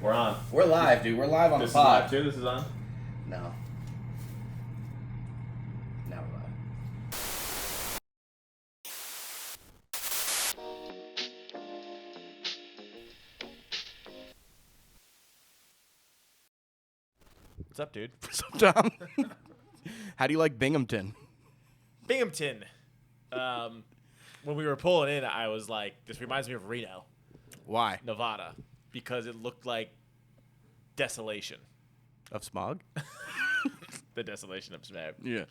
We're on. We're live, dude. We're live on the This is pod. live too? This is on? No. Now we're live. What's up, dude? What's up, Tom? How do you like Binghamton? Binghamton. When we were pulling in, I was like, this reminds me of Reno, Why? Nevada, because it looked like desolation. Of smog? The desolation of Smeg. Yeah.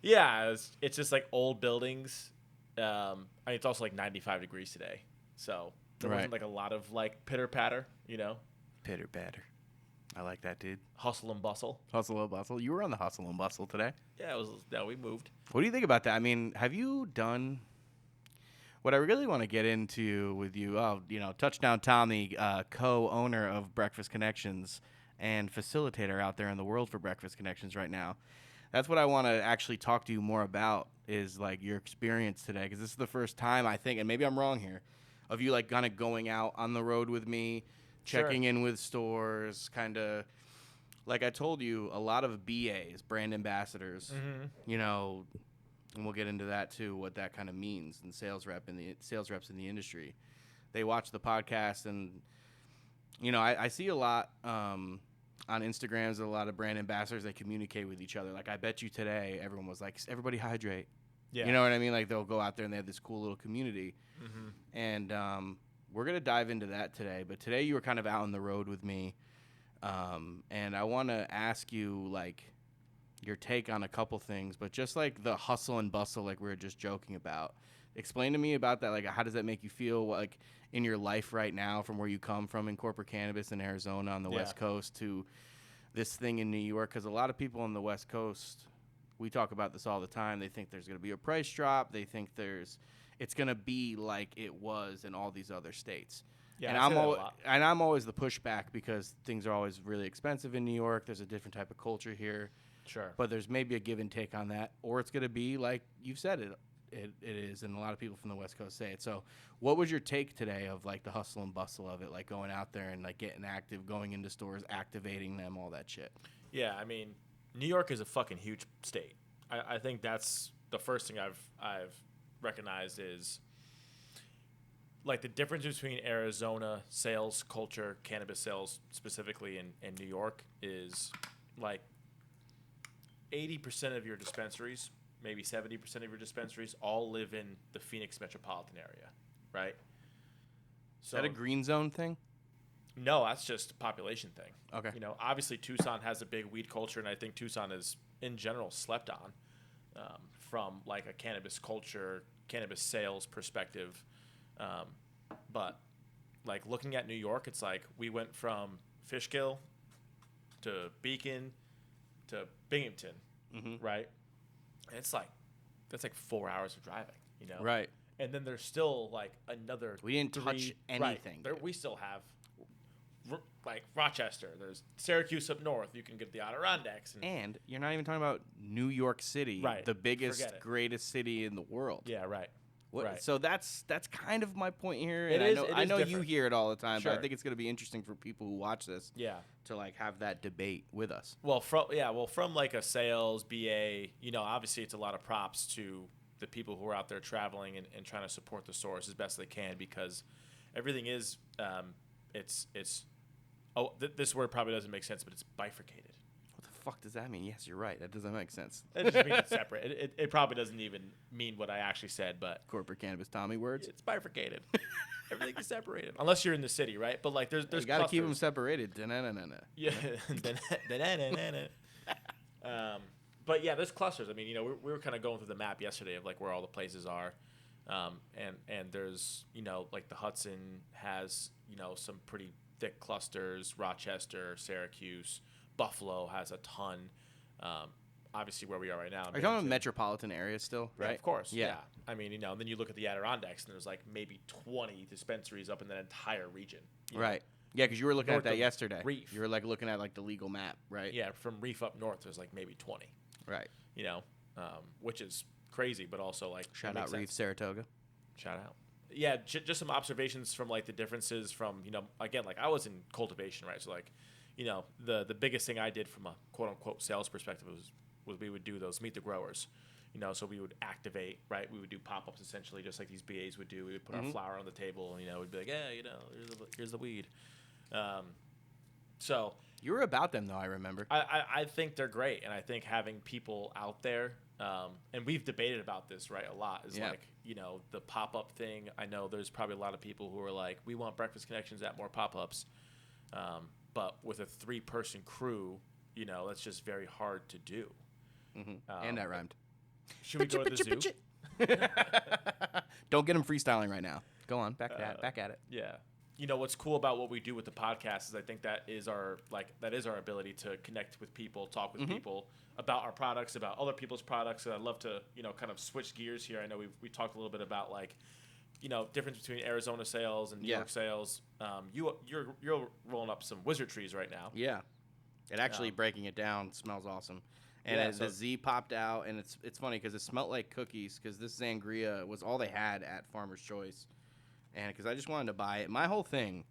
Yeah, it's just like old buildings. I mean, it's also like 95 degrees today. So there wasn't like a lot of like pitter patter, you know? Pitter patter. I like that, dude. Hustle and bustle. Hustle and bustle. You were on the hustle and bustle today. Yeah, we moved. What do you think about that? I mean, have you done what I really want to get into with you? Oh, Touchdown Tommy, co-owner of Breakfast Connections and facilitator out there in the world for Breakfast Connections right now. That's what I want to actually talk to you more about is like your experience today, because this is the first time I think, and maybe I'm wrong here, of you like kind of going out on the road with me, checking in with stores, kind of like I told you, a lot of BAs, brand ambassadors, and we'll get into that too, what that kind of means, and sales reps in the industry. They watch the podcast, and I see a lot on Instagrams, a lot of brand ambassadors, they communicate with each other. Like, I bet you today, everyone was like, everybody hydrate. Yeah. You know what I mean? Like, they'll go out there and they have this cool little community. Mm-hmm. And we're going to dive into that today. But today you were kind of out on the road with me. And I want to ask you, like, your take on a couple things. But just, like, the hustle and bustle, like we were just joking about. Explain to me about that. Like, how does that make you feel, like, in your life right now, from where you come from in corporate cannabis in Arizona on the West Coast to this thing in New York? Because a lot of people on the West Coast, we talk about this all the time. They think there's going to be a price drop. They think it's going to be like it was in all these other states. Yeah, and I'm always the pushback, because things are always really expensive in New York. There's a different type of culture here. Sure. But there's maybe a give and take on that, or it's going to be like you've said it is, and a lot of people from the West Coast say it. So what was your take today of like the hustle and bustle of it, like going out there and like getting active, going into stores, activating them, all that shit? Yeah, I mean, New York is a fucking huge state. I think that's the first thing I've recognized is like the difference between Arizona sales culture, cannabis sales specifically, in New York is like 80% of your dispensaries, maybe 70% of your dispensaries, all live in the Phoenix metropolitan area, right? So, is that a green zone thing? No, that's just a population thing. Okay. Obviously Tucson has a big weed culture, and I think Tucson is, in general, slept on from like a cannabis culture, cannabis sales perspective. But like looking at New York, it's like we went from Fishkill to Beacon to Binghamton, right? And it's like, that's like 4 hours of driving, Right. And then there's still like another. We didn't touch anything. Right. We still have like Rochester. There's Syracuse up north. You can get the Adirondacks. And you're not even talking about New York City, right? The biggest, greatest city in the world. Yeah. Right. Right. So that's kind of my point here. And I know you hear it all the time, sure. But I think it's going to be interesting for people who watch this. Yeah. To like have that debate with us. Well, from like a sales BA, obviously it's a lot of props to the people who are out there traveling and trying to support the source as best they can, because everything is this word probably doesn't make sense, but it's bifurcated. What the fuck does that mean? Yes, you're right. That doesn't make sense. It just means it's separate. It probably doesn't even mean what I actually said, but corporate cannabis Tommy words. It's bifurcated. Everything is separated, unless you're in the city, right? But like, there's you got to keep them separated. Yeah. But yeah, there's clusters. I mean, we were kind of going through the map yesterday of like where all the places are, and there's like the Hudson has some pretty thick clusters. Rochester, Syracuse, Buffalo has a ton. Obviously, where we are right now. Are you talking about metropolitan areas still, right? Yeah, of course. Yeah. I mean, then you look at the Adirondacks, and there's like maybe 20 dispensaries up in that entire region. Right. Yeah, because you were looking at that yesterday. Reef. You were like looking at like the legal map, right? Yeah, from Reef up north, there's like maybe 20. Right. Which is crazy, but also like shout out Reef, Saratoga. Shout out. yeah, just some observations from like the differences from, again, like I was in cultivation, right? So like, the biggest thing I did from a quote unquote sales perspective was we would do those meet the growers, so we would activate, right? We would do pop-ups essentially just like these BAs would do. We would put our flower on the table and, we'd be like, yeah, here's the weed. So You were about them, though, I remember. I think they're great, and I think having people out there, and we've debated about this, right, a lot, is like, the pop-up thing. I know there's probably a lot of people who are like, we want Breakfast Connections at more pop-ups, but with a 3-person crew, that's just very hard to do. And that rhymed. Should we go to the zoo? Don't get him freestyling right now. Go on, back at it. Yeah. What's cool about what we do with the podcast is I think that is our ability to connect with people, talk with people about our products, about other people's products. And I'd love to, kind of switch gears here. I know we talked a little bit about like, difference between Arizona sales and New York sales. You're rolling up some Wizard Treez right now. Yeah. It actually, breaking it down, smells awesome. And the Z popped out, and it's funny because it smelled like cookies because this Zangria was all they had at Farmer's Choice. And because I just wanted to buy it. My whole thing,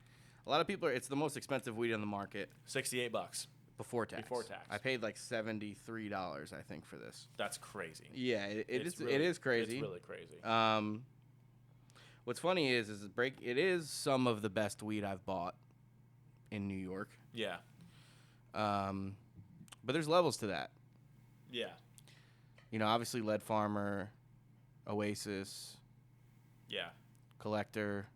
a lot of people it's the most expensive weed on the market. $68 before tax. Before tax. I paid like $73, I think, for this. That's crazy. Yeah, it is crazy. It's really crazy. What's funny is it is some of the best weed I've bought in New York. Yeah. But there's levels to that. Yeah. Obviously Lead Farmer, Oasis. Yeah. Collector.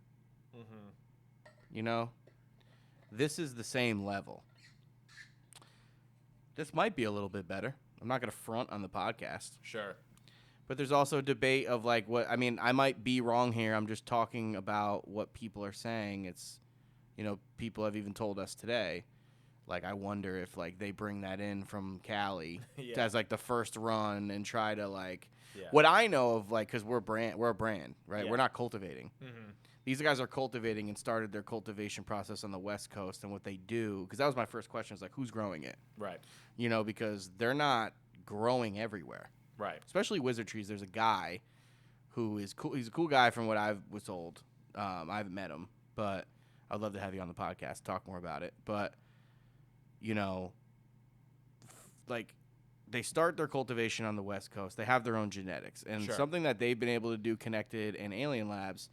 This is the same level. This might be a little bit better. I'm not going to front on the podcast. Sure. But there's also a debate of like I might be wrong here. I'm just talking about what people are saying. It's, people have even told us today. Like, I wonder if like they bring that in from Cali as like the first run and try to like. Yeah. What I know of, like, because we're a brand, right? Yeah. We're not cultivating. These guys are cultivating and started their cultivation process on the West Coast. And what they do, because that was my first question, is like, who's growing it? Right. Because they're not growing everywhere. Right. Especially Wizard Treez. There's a guy who is cool. He's a cool guy from what I was told. I haven't met him, but I'd love to have you on the podcast, talk more about it. But, like, they start their cultivation on the West Coast. They have their own genetics. And something that they've been able to do connected in Alien Labs,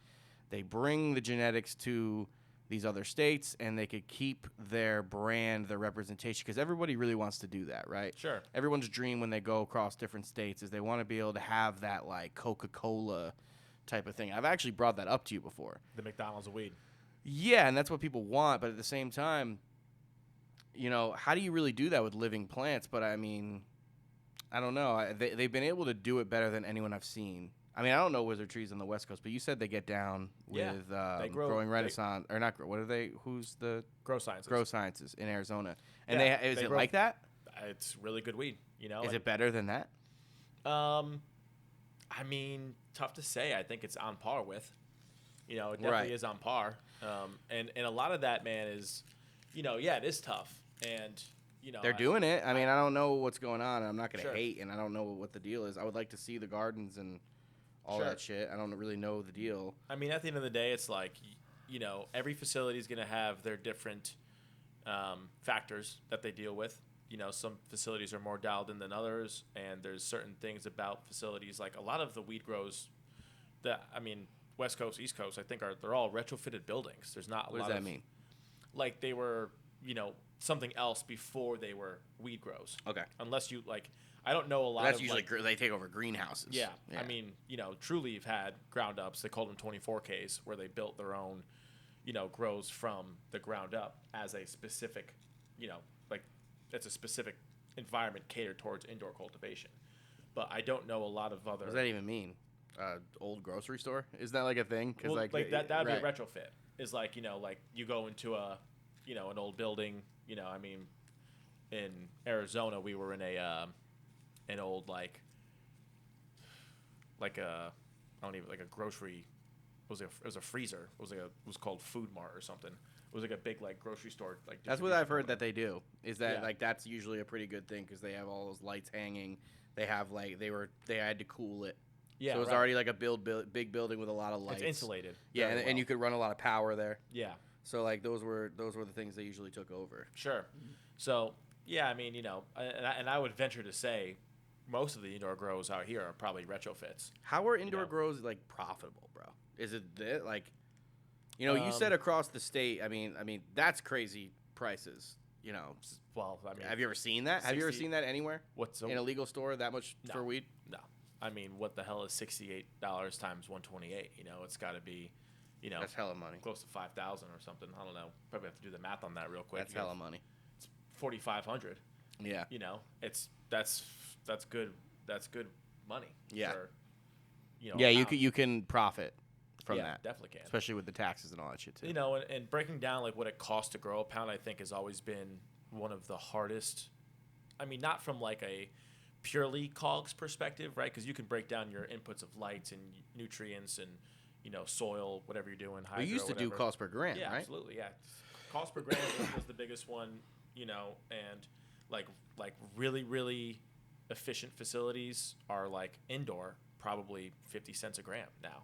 they bring the genetics to these other states, and they could keep their brand, their representation, because everybody really wants to do that, right? Sure. Everyone's dream when they go across different states is they want to be able to have that, like, Coca-Cola type of thing. I've actually brought that up to you before. The McDonald's of weed. Yeah, and that's what people want, but at the same time, how do you really do that with living plants? But, I don't know. They've been able to do it better than anyone I've seen. I don't know Wizard Treez on the West Coast, but you said they get down with Growing Renaissance. Or not, what are they? Who's the? Grow Sciences. Grow Sciences in Arizona. And is it grow, like that? It's really good weed, Is it better than that? Tough to say. I think it's on par with. It definitely is on par. And a lot of that, man, is, it is tough. And, they're doing it. I don't know what's going on. I'm not going to hate, and I don't know what the deal is. I would like to see the gardens and all that shit. I don't really know the deal. At the end of the day, it's like, every facility is going to have their different factors that they deal with. Some facilities are more dialed in than others, and there's certain things about facilities, like a lot of the weed grows that, West Coast, East Coast, I think they're all retrofitted buildings. There's not a lot of... What does that mean? Like they were, something else before they were weed grows. Okay. Unless you, like, I don't know a lot that's of... That's usually they take over greenhouses. Yeah. Truly have had ground ups. They called them 24Ks, where they built their own, grows from the ground up as a specific, it's a specific environment catered towards indoor cultivation. But I don't know a lot of other... What does that even mean? Old grocery store? Is that like a thing? Well, that would be a retrofit. Is like, like you go into an old building, in Arizona, we were in an old, like a grocery, it was a freezer. It was called Food Mart or something. It was like a big, like, grocery store. Like, that's what I've heard that they do. Is that like that's usually a pretty good thing because they have all those lights hanging. They have they had to cool it. Yeah, So it's right. already like a big building with a lot of lights. It's insulated. Yeah, very and you well. could run a lot of power there. Yeah, So like those were the things they usually took over. sure. So yeah, I mean, and I would venture to say, most of the indoor grows out here are probably retrofits. How are indoor know. grows like profitable, bro? Is it like, you said across the state? I mean that's crazy prices. Well, I mean, Have you ever seen that? Have you ever 60 seen that anywhere what's in a legal store that much No. for weed? No, I mean, what the hell is $68 times 128? It's got to be, That's hella money. close to 5,000 or something. I don't know. Probably have to do the math on that real quick. That's hella money. It's 4,500. Yeah. That's good. That's good money. Yeah. For, Yeah, a you pound. you can profit from Yeah, that, definitely can. especially with the taxes and all that shit too. And breaking down like what it costs to grow a pound, I think has always been one of the hardest. I mean, not from like a purely COGS perspective, right? Because you can break down your inputs of lights and nutrients and soil, whatever you're doing. We used to do whatever. cost per gram, Yeah, right? absolutely. Yeah, cost per gram was the biggest one. And like really really efficient facilities are like indoor, probably 50 cents a gram now.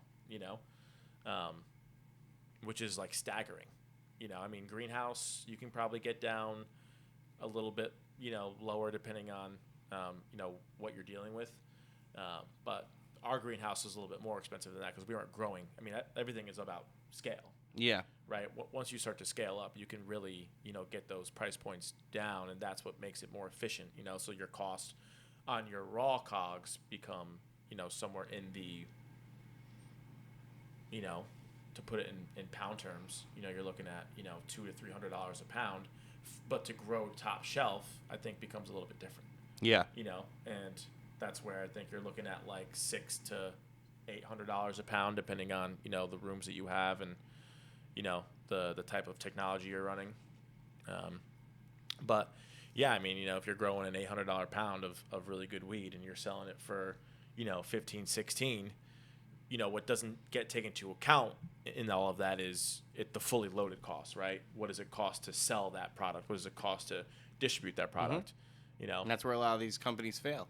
Which is like staggering. I mean, greenhouse, you can probably get down a little bit, lower depending on, what you're dealing with. But our greenhouse is a little bit more expensive than that because we aren't growing. I mean, everything is about scale, Yeah. right? Once you start to scale up, you can really, get those price points down, and that's what makes it more efficient, so your cost on your raw COGS become, somewhere in the, to put it in pound terms, you're looking at, $200 to $300 a pound, but to grow top shelf, I think becomes a little bit different, Yeah. and that's where I think you're looking at like $600 to $800 a pound, depending on, the rooms that you have and, the type of technology you're running. But yeah, I mean, if you're growing an $800 pound of really good weed and you're selling it for, 15, 16, what doesn't get taken into account in all of that is the fully loaded cost, right? What does it cost to sell that product? What does it cost to distribute that product? And that's where a lot of these companies fail.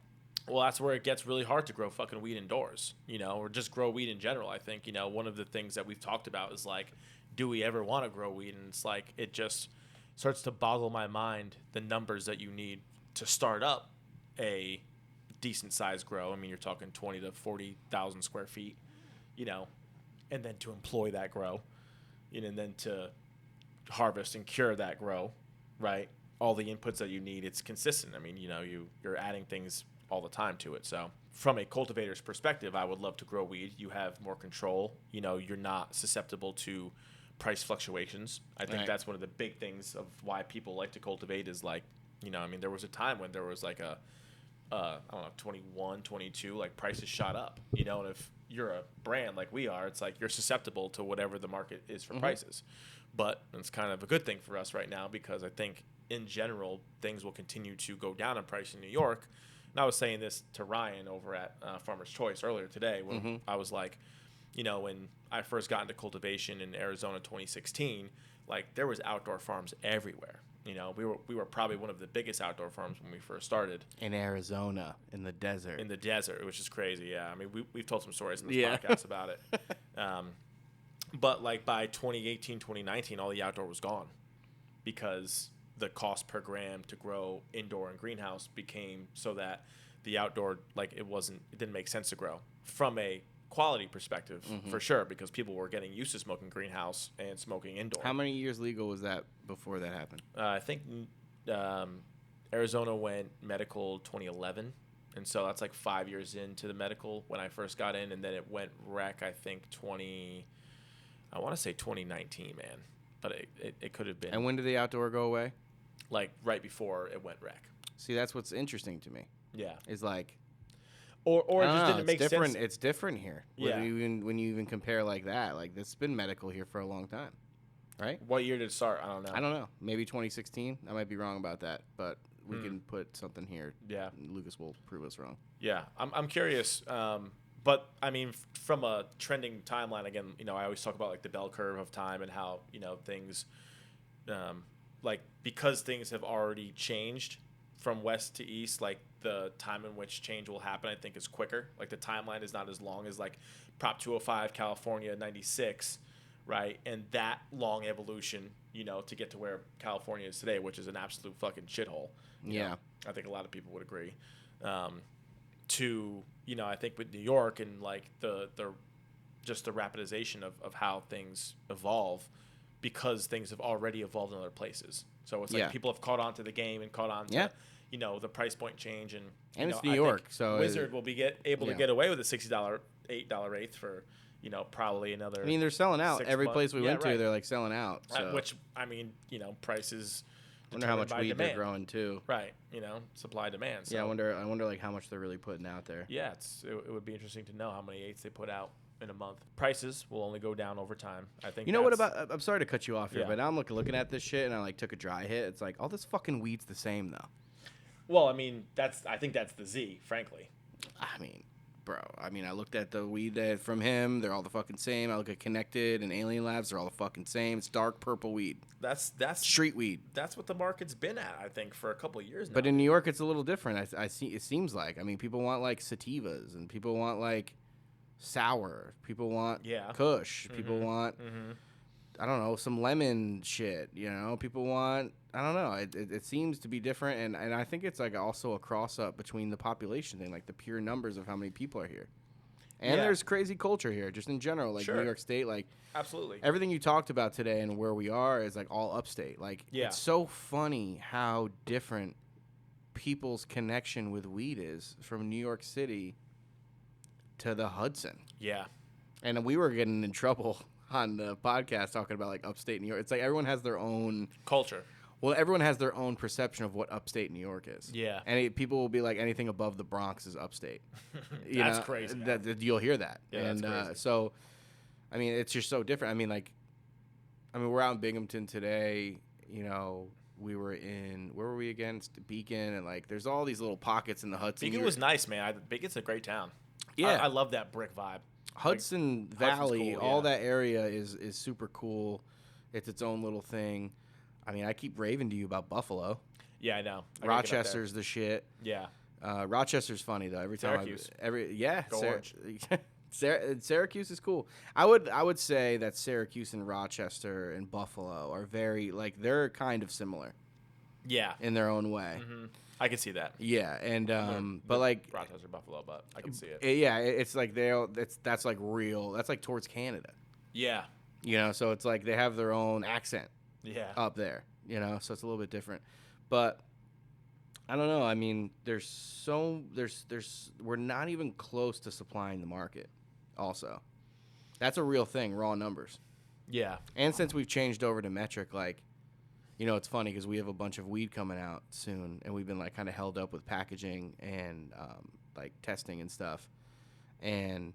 Well, that's where it gets really hard to grow fucking weed indoors, or just grow weed in general. I think, one of the things that we've talked about is like, do we ever want to grow weed? And it's like, it just starts to boggle my mind, the numbers that you need to start up a decent sized grow. I mean, you're talking 20 to 40,000 square feet, and then to employ that grow, and then to harvest and cure that grow, right? All the inputs that you need, it's consistent. I mean, you're adding things all the time to it. So from a cultivator's perspective, I would love to grow weed. You have more control. You're not susceptible to price fluctuations. I think that's one of the big things of why people like to cultivate is like, I mean, there was a time when there was like I don't know, 21, 22, like prices shot up, and if you're a brand like we are, it's like you're susceptible to whatever the market is for prices. But it's kind of a good thing for us right now because I think in general, things will continue to go down in price in New York. And I was saying this to Ryan over at Farmer's Choice earlier today when I was like, when I first got into cultivation in Arizona 2016, like there was outdoor farms everywhere. We were probably one of the biggest outdoor farms when we first started. In Arizona, in the desert. In the desert, which is crazy, yeah. I mean, we've told some stories in this podcast about it. But like by 2018, 2019, all the outdoor was gone because the cost per gram to grow indoor and greenhouse became so that the outdoor, like it didn't make sense to grow from a quality perspective for sure because people were getting used to smoking greenhouse and smoking indoor. How many years legal was that before that happened? I think Arizona went medical 2011, and so that's like 5 years into the medical when I first got in, and then it went rec I think I want to say 2019, man, but it could have been. And when did the outdoor go away? Like right before it went rec. See, that's what's interesting to me. Yeah. Is like, or it just didn't make different. sense. It's different here. Yeah. When you even compare like that, like it's been medical here for a long time, right? What year did it start? I don't know. Maybe 2016. I might be wrong about that, but we can put something here. Yeah. Lucas will prove us wrong. Yeah, I'm curious. But I mean, from a trending timeline, again, I always talk about like the bell curve of time and how things, like because things have already changed from west to east, like the time in which change will happen, I think is quicker. Like the timeline is not as long as like Prop 205, California 96, right? And that long evolution, to get to where California is today, which is an absolute fucking shithole. I think a lot of people would agree. I think with New York and like the just the rapidization of how things evolve, because things have already evolved in other places. So it's like people have caught on to the game and caught on to, the price point change. And it's New York, so Wizard will be able to get away with a $60, $8 eighth for, probably another. I mean, they're selling out. Every months. place we went to, they're like selling out. So. Which, I mean, prices. I wonder how much weed they're growing too. Right, supply demand. So. Yeah, I wonder like how much they're really putting out there. Yeah, it would be interesting to know how many eighths they put out in a month. Prices will only go down over time. I think. What about? I'm sorry to cut you off here, but now I'm looking at this shit and I like took a dry hit. It's like all this fucking weed's the same though. Well, I mean, I think that's the Z, frankly. I mean, bro. I mean, I looked at the weed from him. They're all the fucking same. I look at Connected and Alien Labs. They're all the fucking same. It's dark purple weed. That's street weed. That's what the market's been at, I think, for a couple of years now. But in New York, it's a little different. I see. It seems like. I mean, people want like sativas, and people want like sour. People want Kush. Mm-hmm. People want I don't know, some lemon shit. People want. I don't know. It seems to be different, and I think it's like also a cross up between the population thing, like the pure numbers of how many people are here. And there's crazy culture here, just in general, like New York State, like absolutely everything you talked about today and where we are is like all upstate. Like it's so funny how different people's connection with weed is from New York City to the Hudson. Yeah. And we were getting in trouble on the podcast talking about like upstate New York. It's like everyone has their own culture. Well, everyone has their own perception of what upstate New York is. Yeah. And people will be like, anything above the Bronx is upstate. That's crazy. You'll hear that. Yeah, and that's crazy. So, I mean, it's just so different. I mean, we're out in Binghamton today. We were in, where were we again? Beacon. And like, there's all these little pockets in the Hudson. Beacon was nice, man. Beacon's a great town. Yeah. I love that brick vibe. Hudson Valley, cool, all that area is super cool. It's its own little thing. I mean, I keep raving to you about Buffalo. Yeah, I know. Rochester's the shit. Yeah. Rochester's funny though. Every time Syracuse. Syracuse is cool. I would say that Syracuse and Rochester and Buffalo are very like they're kind of similar. Yeah. In their own way. Mm-hmm. I can see that. Yeah, and but like Rochester, Buffalo, but I can see it. It's like that's like real. That's like towards Canada. Yeah. So it's like they have their own accent. Yeah. Up there, so it's a little bit different. But I don't know. I mean, we're not even close to supplying the market. Also, that's a real thing. Raw numbers. Yeah. And since we've changed over to metric, like, it's funny because we have a bunch of weed coming out soon, and we've been like kind of held up with packaging and like testing and stuff. And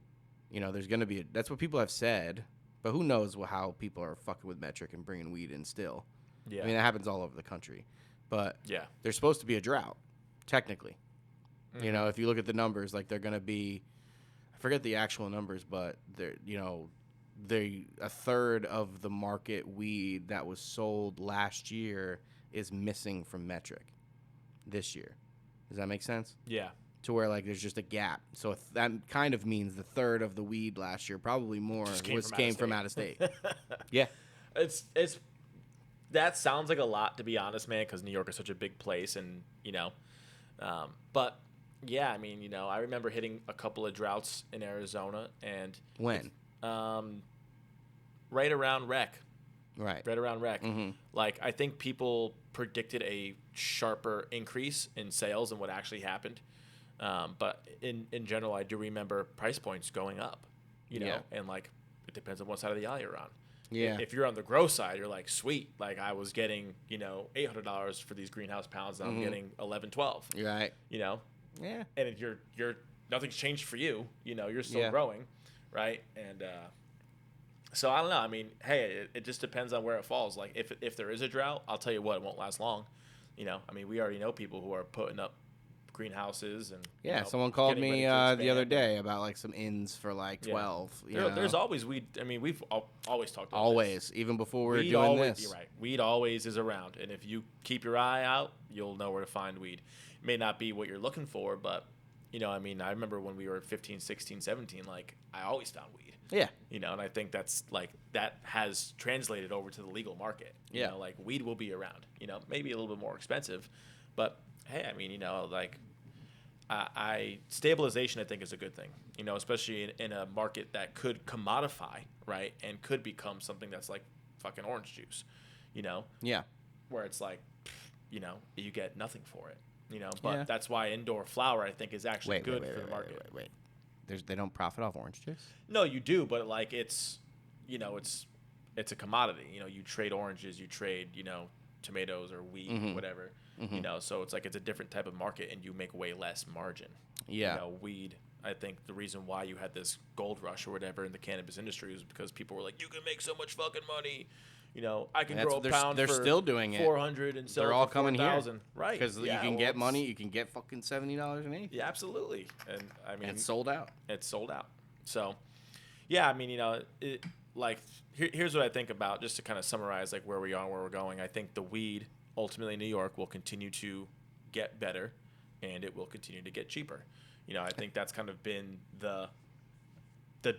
there's gonna be that's what people have said. But who knows how people are fucking with metric and bringing weed in still. Yeah. I mean, that happens all over the country. But there's supposed to be a drought, technically. Mm-hmm. If you look at the numbers, like they're going to be – I forget the actual numbers, but they're a third of the market weed that was sold last year is missing from metric this year. Does that make sense? Yeah. To where, like, there's just a gap. So that kind of means the third of the weed last year, probably more, came from out of state. Yeah. That sounds like a lot, to be honest, man, because New York is such a big place. And, but, yeah, I mean, I remember hitting a couple of droughts in Arizona. And when? Right around rec. Right. Right around rec. Mm-hmm. Like, I think people predicted a sharper increase in sales than what actually happened. But in general, I do remember price points going up, and like it depends on what side of the aisle you're on. Yeah. If you're on the grow side, you're like, sweet. Like I was getting, $800 for these greenhouse pounds, and I'm getting $11, $12. Right. Yeah. And if you're nothing's changed for you. You're still growing, right? And so I don't know. I mean, hey, it just depends on where it falls. Like if there is a drought, I'll tell you what, it won't last long. I mean, we already know people who are putting up greenhouses and someone called getting me ready to the other expand. day about like some ins for like 12. There's always weed. I mean, we've always talked about always, even before we were weed. doing Always, this. you're right. Weed always is around, and if you keep your eye out, you'll know where to find weed. It may not be what you're looking for, but I mean, I remember when we were 15, 16, 17, like I always found weed. Yeah. And I think that's like that has translated over to the legal market. Like weed will be around. Maybe a little bit more expensive, but hey, I mean, like stabilization I think is a good thing. Especially in a market that could commodify, right, and could become something that's like fucking orange juice. Yeah. Where it's like, you get nothing for it. But that's why indoor flower I think is actually good for the market. Wait. They don't profit off orange juice? No, you do, but like it's a commodity. You trade oranges, you trade, tomatoes or wheat, whatever. So it's like it's a different type of market and you make way less margin. Yeah. Weed, I think the reason why you had this gold rush or whatever in the cannabis industry was because people were like, you can make so much fucking money. I can grow a pound they're for still doing it. 400 and sell they're it all for coming 4,000. here. Right. Because you can get money. You can get fucking $70 an eighth. Yeah, absolutely. And I mean, it's sold out. It's sold out. So, yeah, I mean, here's what I think about, just to kind of summarize like where we are and where we're going. I think the weed ultimately in New York will continue to get better and it will continue to get cheaper. I think that's kind of been the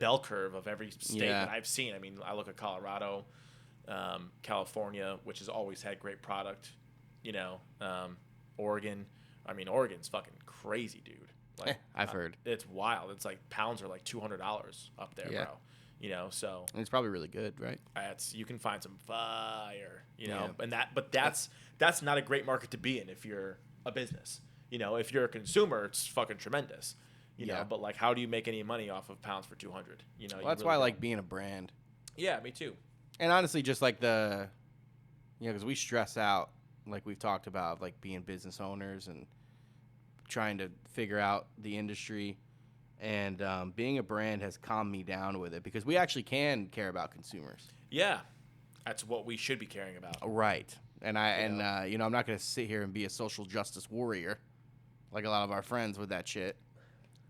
bell curve of every state that I've seen. I mean, I look at Colorado, California, which has always had great product, Oregon. I mean, Oregon's fucking crazy, dude. Like I've heard. It's wild. It's like pounds are like $200 up there, bro. So and it's probably really good, right? You can find some fire, but that's not a great market to be in if you're a business. If you're a consumer, it's fucking tremendous. But like, how do you make any money off of pounds for 200? Well, that's why I like being a brand. Yeah, me too. And honestly, just like because we stress out, like we've talked about, like being business owners and trying to figure out the industry, and being a brand has calmed me down with it because we actually can care about consumers. Yeah, that's what we should be caring about. Right. And I'm not going to sit here and be a social justice warrior like a lot of our friends with that shit.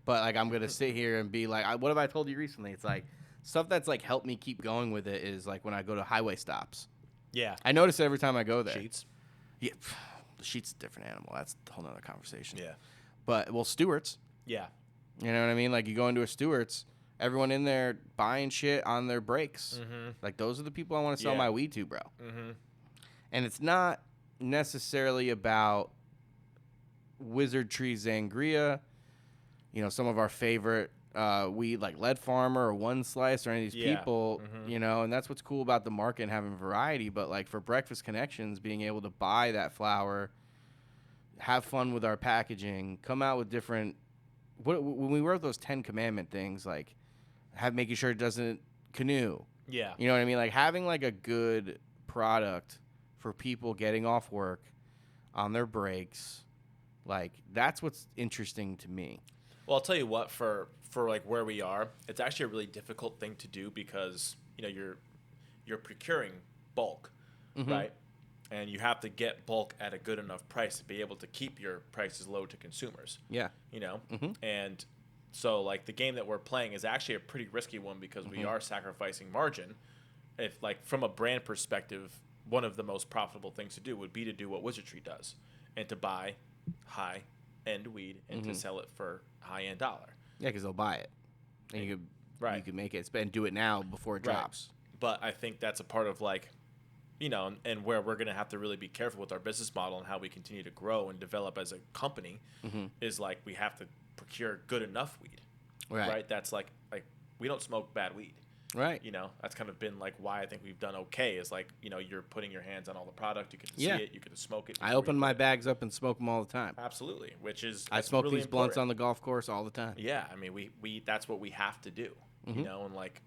But like I'm going to sit here and be like, what have I told you recently? It's like stuff that's like helped me keep going with it is like when I go to highway stops. Yeah. I notice it every time I go there. Sheets. Yeah. The Sheet's a different animal. That's a whole nother conversation. Yeah. But, Stewart's. Yeah. You know what I mean? Like you go into a Stewart's, everyone in there buying shit on their breaks. Mm-hmm. Like those are the people I want to sell my weed to, bro. Mm-hmm. And it's not necessarily about Wizard Treez Zangria, some of our favorite weed like Lead Farmer or One Slice or any of these people, and that's what's cool about the market and having variety. But like for Breakfast Connections, being able to buy that flower, have fun with our packaging, come out with different. When we wrote those 10 commandment things, like making sure it doesn't canoe. Yeah. You know what I mean? Like having like a good product for people getting off work on their breaks, like that's what's interesting to me. Well, I'll tell you what, for like where we are, it's actually a really difficult thing to do because you're procuring bulk, right? And you have to get bulk at a good enough price to be able to keep your prices low to consumers. Yeah. And so like the game that we're playing is actually a pretty risky one because we are sacrificing margin. If like from a brand perspective, one of the most profitable things to do would be to do what Wizard Treez does and to buy high-end weed and to sell it for high-end dollar. Yeah, because they'll buy it. And you could make it and do it now before it drops. But I think that's a part of like, and where we're going to have to really be careful with our business model and how we continue to grow and develop as a company is like we have to procure good enough weed. Right? That's like we don't smoke bad weed. Right. That's kind of been like why I think we've done okay is like, you're putting your hands on all the product. You get to see it. You get to smoke it. I open my bags up and smoke them all the time. Absolutely. Which is I smoke really these blunts on the golf course all the time. Yeah. I mean, we that's what we have to do, and like,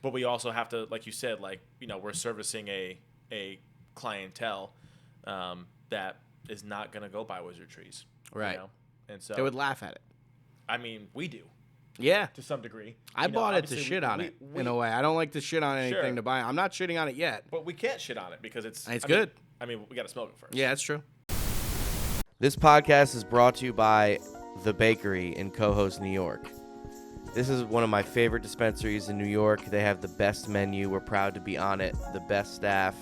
but we also have to, like you said, like, we're servicing a clientele that is not going to go buy Wizard Treez. Right. And so they would laugh at it. I mean, we do. Yeah. To some degree. I bought it to shit on it, in a way. I don't like to shit on anything to buy. I'm not shitting on it yet. But we can't shit on it because it's good. I mean, we got to smoke it first. Yeah, that's true. This podcast is brought to you by The Bakery in Cohoes, New York. This is one of my favorite dispensaries in New York. They have the best menu. We're proud to be on it. The best staff.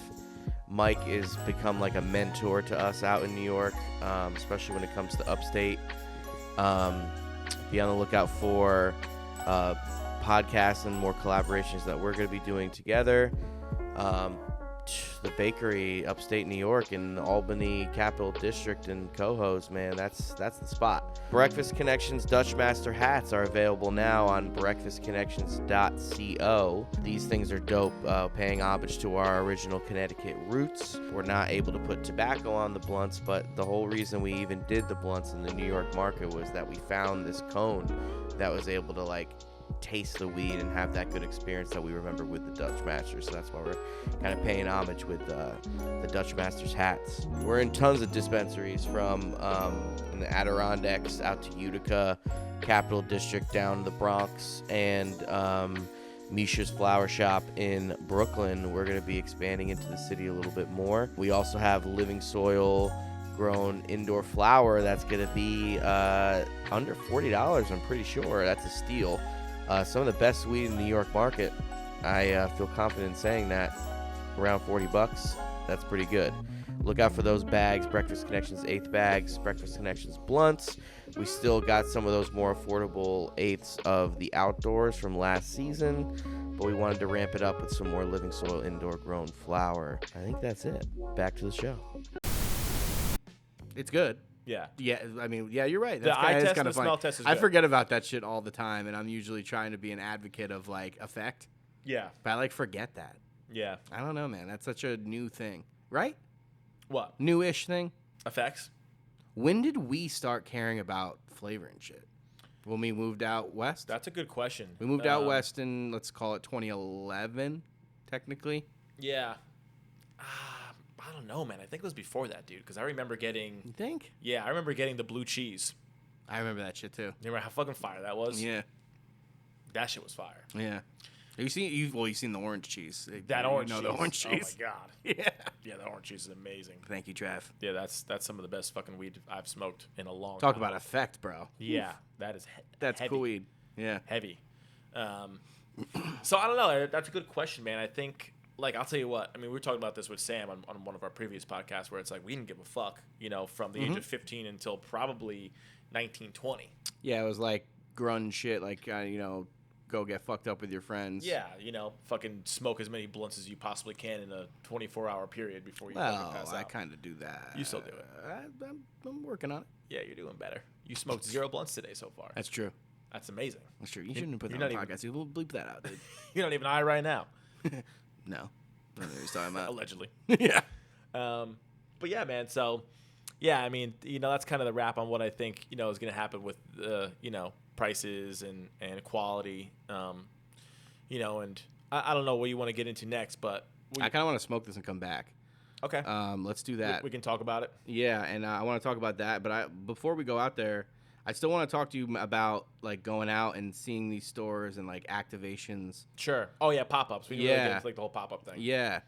Mike has become like a mentor to us out in New York, especially when it comes to Upstate. Be on the lookout for podcasts and more collaborations that we're going to be doing together. The Bakery, Upstate New York, in the Albany Capital District in Cohoes, man, that's the spot. Breakfast Connections Dutch Master hats are available now on breakfastconnections.co. These things are dope, paying homage to our original Connecticut roots. We're not able to put tobacco on the blunts, but the whole reason we even did the blunts in the New York market was that we found this cone that was able to like taste the weed and have that good experience that we remember with the Dutch Masters. So that's why we're kind of paying homage with the Dutch Masters hats. We're in tons of dispensaries from in the Adirondacks out to Utica, Capital District down to the Bronx, and Misha's Flower Shop in Brooklyn. We're going to be expanding into the city a little bit more. We also have Living Soil grown indoor flower that's going to be under $40, I'm pretty sure. That's a steal. Some of the best weed in the New York market. I feel confident in saying that. Around $40, that's pretty good. Look out for those bags. Breakfast Connections eighth bags, Breakfast Connections blunts. We still got some of those more affordable eighths of the outdoors from last season, but we wanted to ramp it up with some more Living Soil indoor grown flower. I think that's it. Back to the show. It's good. Yeah. Yeah, I mean, yeah, you're right. The eye test kind and of the smell test is I good. forget about that shit all the time, and I'm usually trying to be an advocate of, like, effect. Yeah. But I, like, forget that. Yeah. I don't know, man. That's such a new thing. Right? What? Newish thing. Effects? When did we start caring about flavor and shit? When we moved out west? That's a good question. We moved out west in, let's call it 2011, technically. Yeah. I don't know, man. I think it was before that, dude, because I remember getting... You think? Yeah, I remember getting the blue cheese. I remember that shit, too. You remember how fucking fire that was? Yeah. That shit was fire. Yeah. You've seen the orange cheese. That orange cheese. The orange cheese. Oh, my God. Yeah. Yeah, the orange cheese is amazing. Thank you, Trav. Yeah, that's some of the best fucking weed I've smoked in a long Talk time. about effect, bro. Yeah, that is That's heavy. cool weed. Yeah. Heavy. So, I don't know. That's a good question, man. I think... Like, I'll tell you what. I mean, we were talking about this with Sam on one of our previous podcasts where it's like we didn't give a fuck, from the age of 15 until probably 19, 20. Yeah, it was like grunge shit, like, go get fucked up with your friends. Yeah, fucking smoke as many blunts as you possibly can in a 24-hour period before you fucking pass out. I kind of do that. You still do it. I'm working on it. Yeah, you're doing better. You smoked 0 blunts today so far. That's true. That's amazing. That's true. You shouldn't put that on the podcast. We'll bleep that out, dude. You're not even high right now. No. I don't know what he's talking about. Allegedly. Yeah. But yeah, man. So, yeah, I mean, that's kind of the wrap on what I think, is going to happen with, prices and quality. And I don't know what you want to get into next, but I kind of want to smoke this and come back. Okay. Let's do that. We can talk about it. Yeah, and I want to talk about that. But before we go out there, I still want to talk to you about like going out and seeing these stores and like activations. Sure. Oh yeah, pop-ups. We can really get into like the whole pop-up thing. Yeah,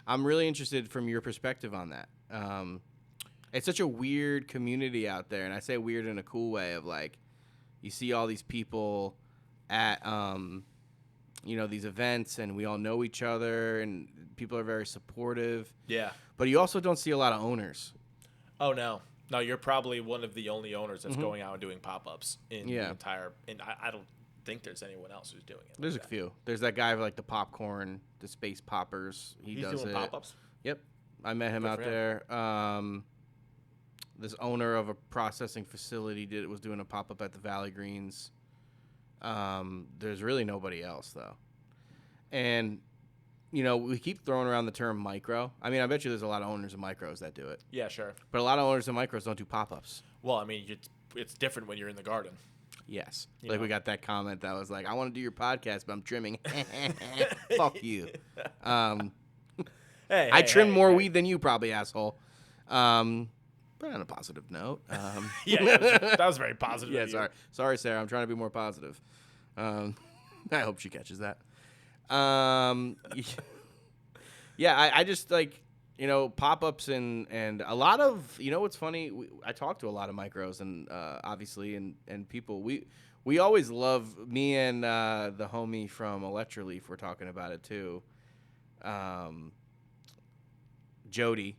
I'm really interested from your perspective on that. It's such a weird community out there, and I say weird in a cool way of like, you see all these people at these events, and we all know each other, and people are very supportive. Yeah. But you also don't see a lot of owners. Oh no. No, you're probably one of the only owners that's going out and doing pop-ups in the entire... And I don't think there's anyone else who's doing it. There's a few. There's that guy with like the popcorn, the space poppers. He's does doing pop-ups? Yep. I met him out there. This owner of a processing facility was doing a pop-up at the Valley Greens. There's really nobody else, though. And... we keep throwing around the term micro. I mean, I bet you there's a lot of owners of micros that do it. Yeah, sure. But a lot of owners of micros don't do pop-ups. Well, I mean, it's different when you're in the garden. Yes. We got that comment that was like, I want to do your podcast, but I'm trimming. Fuck you. I trim more weed than you probably, asshole. But on a positive note. Yeah, that was very positive. Yeah, sorry, Sarah. I'm trying to be more positive. I hope she catches that. Yeah, I just like you know, pop-ups and a lot of, you know, what's funny, I talk to a lot of micros and obviously and people. We always love, me and the homie from Electroleaf, we're talking about it too. Jody.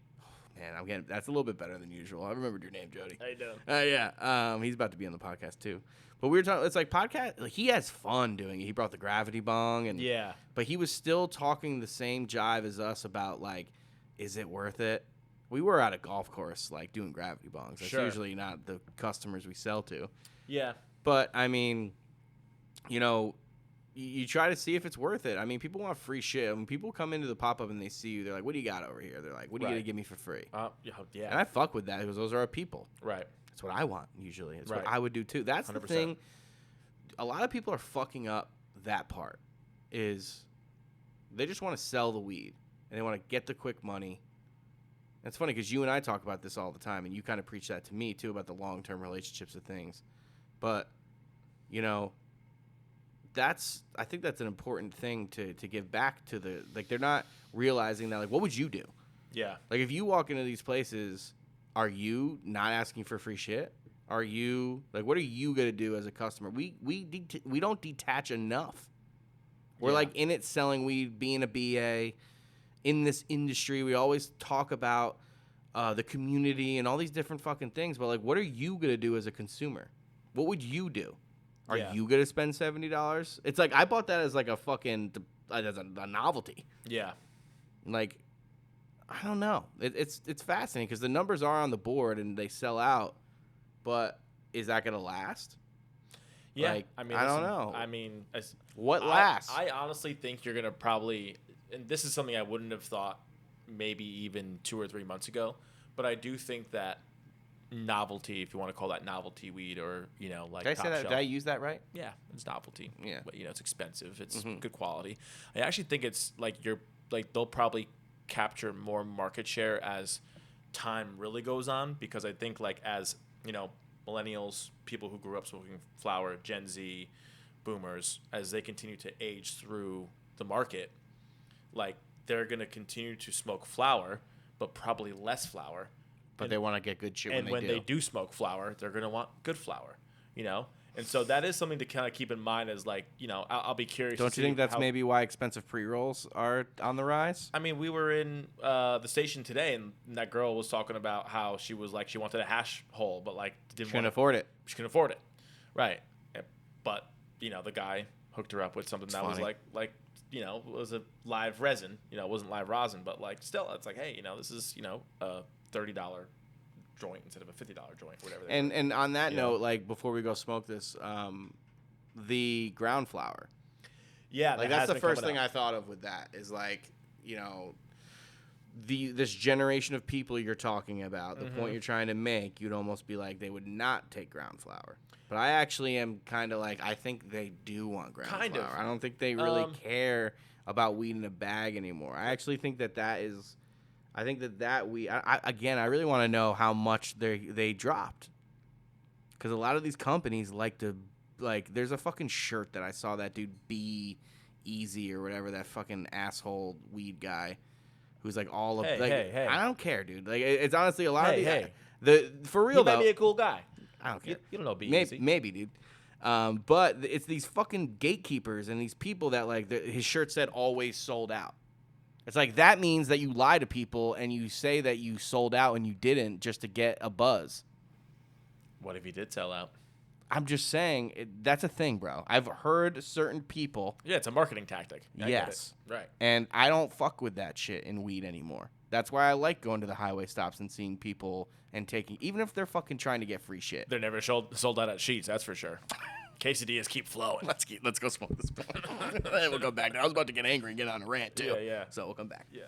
Man, that's a little bit better than usual. I remembered your name, Jody. How you doing? Yeah. He's about to be on the podcast too. But we were talking, it's like podcast, like, he has fun doing it. He brought the gravity bong and Yeah. but he was still talking the same jive as us about, like, is it worth it? We were at a golf course, like, doing gravity bongs. That's Sure. usually not the customers we sell to. Yeah. But, I mean, you know, you try to see if it's worth it. I mean, people want free shit. When people come into the pop-up and they see you, they're like, what do you got over here? They're like, what are you Right. going to give me for free? Yeah. And I fuck with that because those are our people. Right. That's what I want, usually. It's Right. what I would do, too. That's 100%. the thing. A lot of people are fucking up that part, is they just want to sell the weed, and they want to get the quick money. It's funny because you and I talk about this all the time, and you kind of preach that to me, too, about the long-term relationships of things. But, you know, I think that's an important thing to give back to the, like, they're not realizing that, like, what would you do? Yeah. Like, if you walk into these places, are you not asking for free shit? Are you, like, what are you going to do as a customer? We don't detach enough. We're, Yeah. like, in it selling weed, being a BA. In this industry, we always talk about the community and all these different fucking things. But, like, what are you going to do as a consumer? What would you do? Are Yeah. you going to spend $70? It's like, I bought that as, like, a fucking, as a novelty. Yeah. Like, I don't know. It's fascinating because the numbers are on the board and they sell out. But is that going to last? Yeah. Like, I mean, I don't listen, know. I mean, What lasts? I honestly think you're going to probably, and this is something I wouldn't have thought maybe even 2 or 3 months ago, but I do think that novelty, if you want to call that novelty weed, or, you know, like, Did I say top that? shelf. Did I use that right? Yeah, it's novelty. Yeah. But, you know, it's expensive. It's Mhm. good quality. I actually think it's like they'll probably capture more market share as time really goes on, because I think, like, as, you know, millennials, people who grew up smoking flower, Gen Z, boomers, as they continue to age through the market, like, they're going to continue to smoke flower, but probably less flower. But they want to get good shit And when they do smoke flower, they're going to want good flower, you know? And so that is something to kind of keep in mind, as, like, you know, I'll be curious. Don't to you see think that's how, maybe why expensive pre-rolls are on the rise? I mean, we were in the station today, and that girl was talking about how she was like, she wanted a hash hole, but, like, didn't Couldn't want afford it. She couldn't afford it. Right. But, you know, the guy hooked her up with something that was funny. like, you know, was a live resin. You know, it wasn't live rosin, but, like, still, it's like, hey, you know, this is, you know, a $30 joint instead of a $50 joint, whatever. And on that Yeah. note, like, before we go smoke this, the ground flower. Yeah, Like, that that's has the been first coming thing out. I thought of with that, is, like, you know, this generation of people you're talking about, the point you're trying to make, you'd almost be like, they would not take ground flower. But I actually am kind of like, I think they do want ground Kind of. flower. I don't think they really care about weed in a bag anymore. I actually think that is, I think that weed, I really want to know how much they dropped. Because a lot of these companies like to, like, there's a fucking shirt that I saw that dude Be Easy or whatever, that fucking asshole weed guy, who's like all of, Hey. I don't care, dude. Like, it's honestly a lot Hey, of the for real He might though. be a cool guy. I don't care. You don't know, be Maybe, easy. maybe, dude. But it's these fucking gatekeepers and these people that, like, his shirt said always sold out. It's like, that means that you lie to people and you say that you sold out and you didn't, just to get a buzz. What if he did sell out? I'm just saying, that's a thing, bro. I've heard certain people. Yeah, it's a marketing tactic. I get Yes. it. Right. And I don't fuck with that shit in weed anymore. That's why I like going to the highway stops and seeing people and taking, even if they're fucking trying to get free shit. They're never sold out at Sheets, that's for sure. Quesadillas keep flowing. Let's go smoke this. We'll go back. I was about to get angry and get on a rant too. Yeah. So we'll come back. Yeah.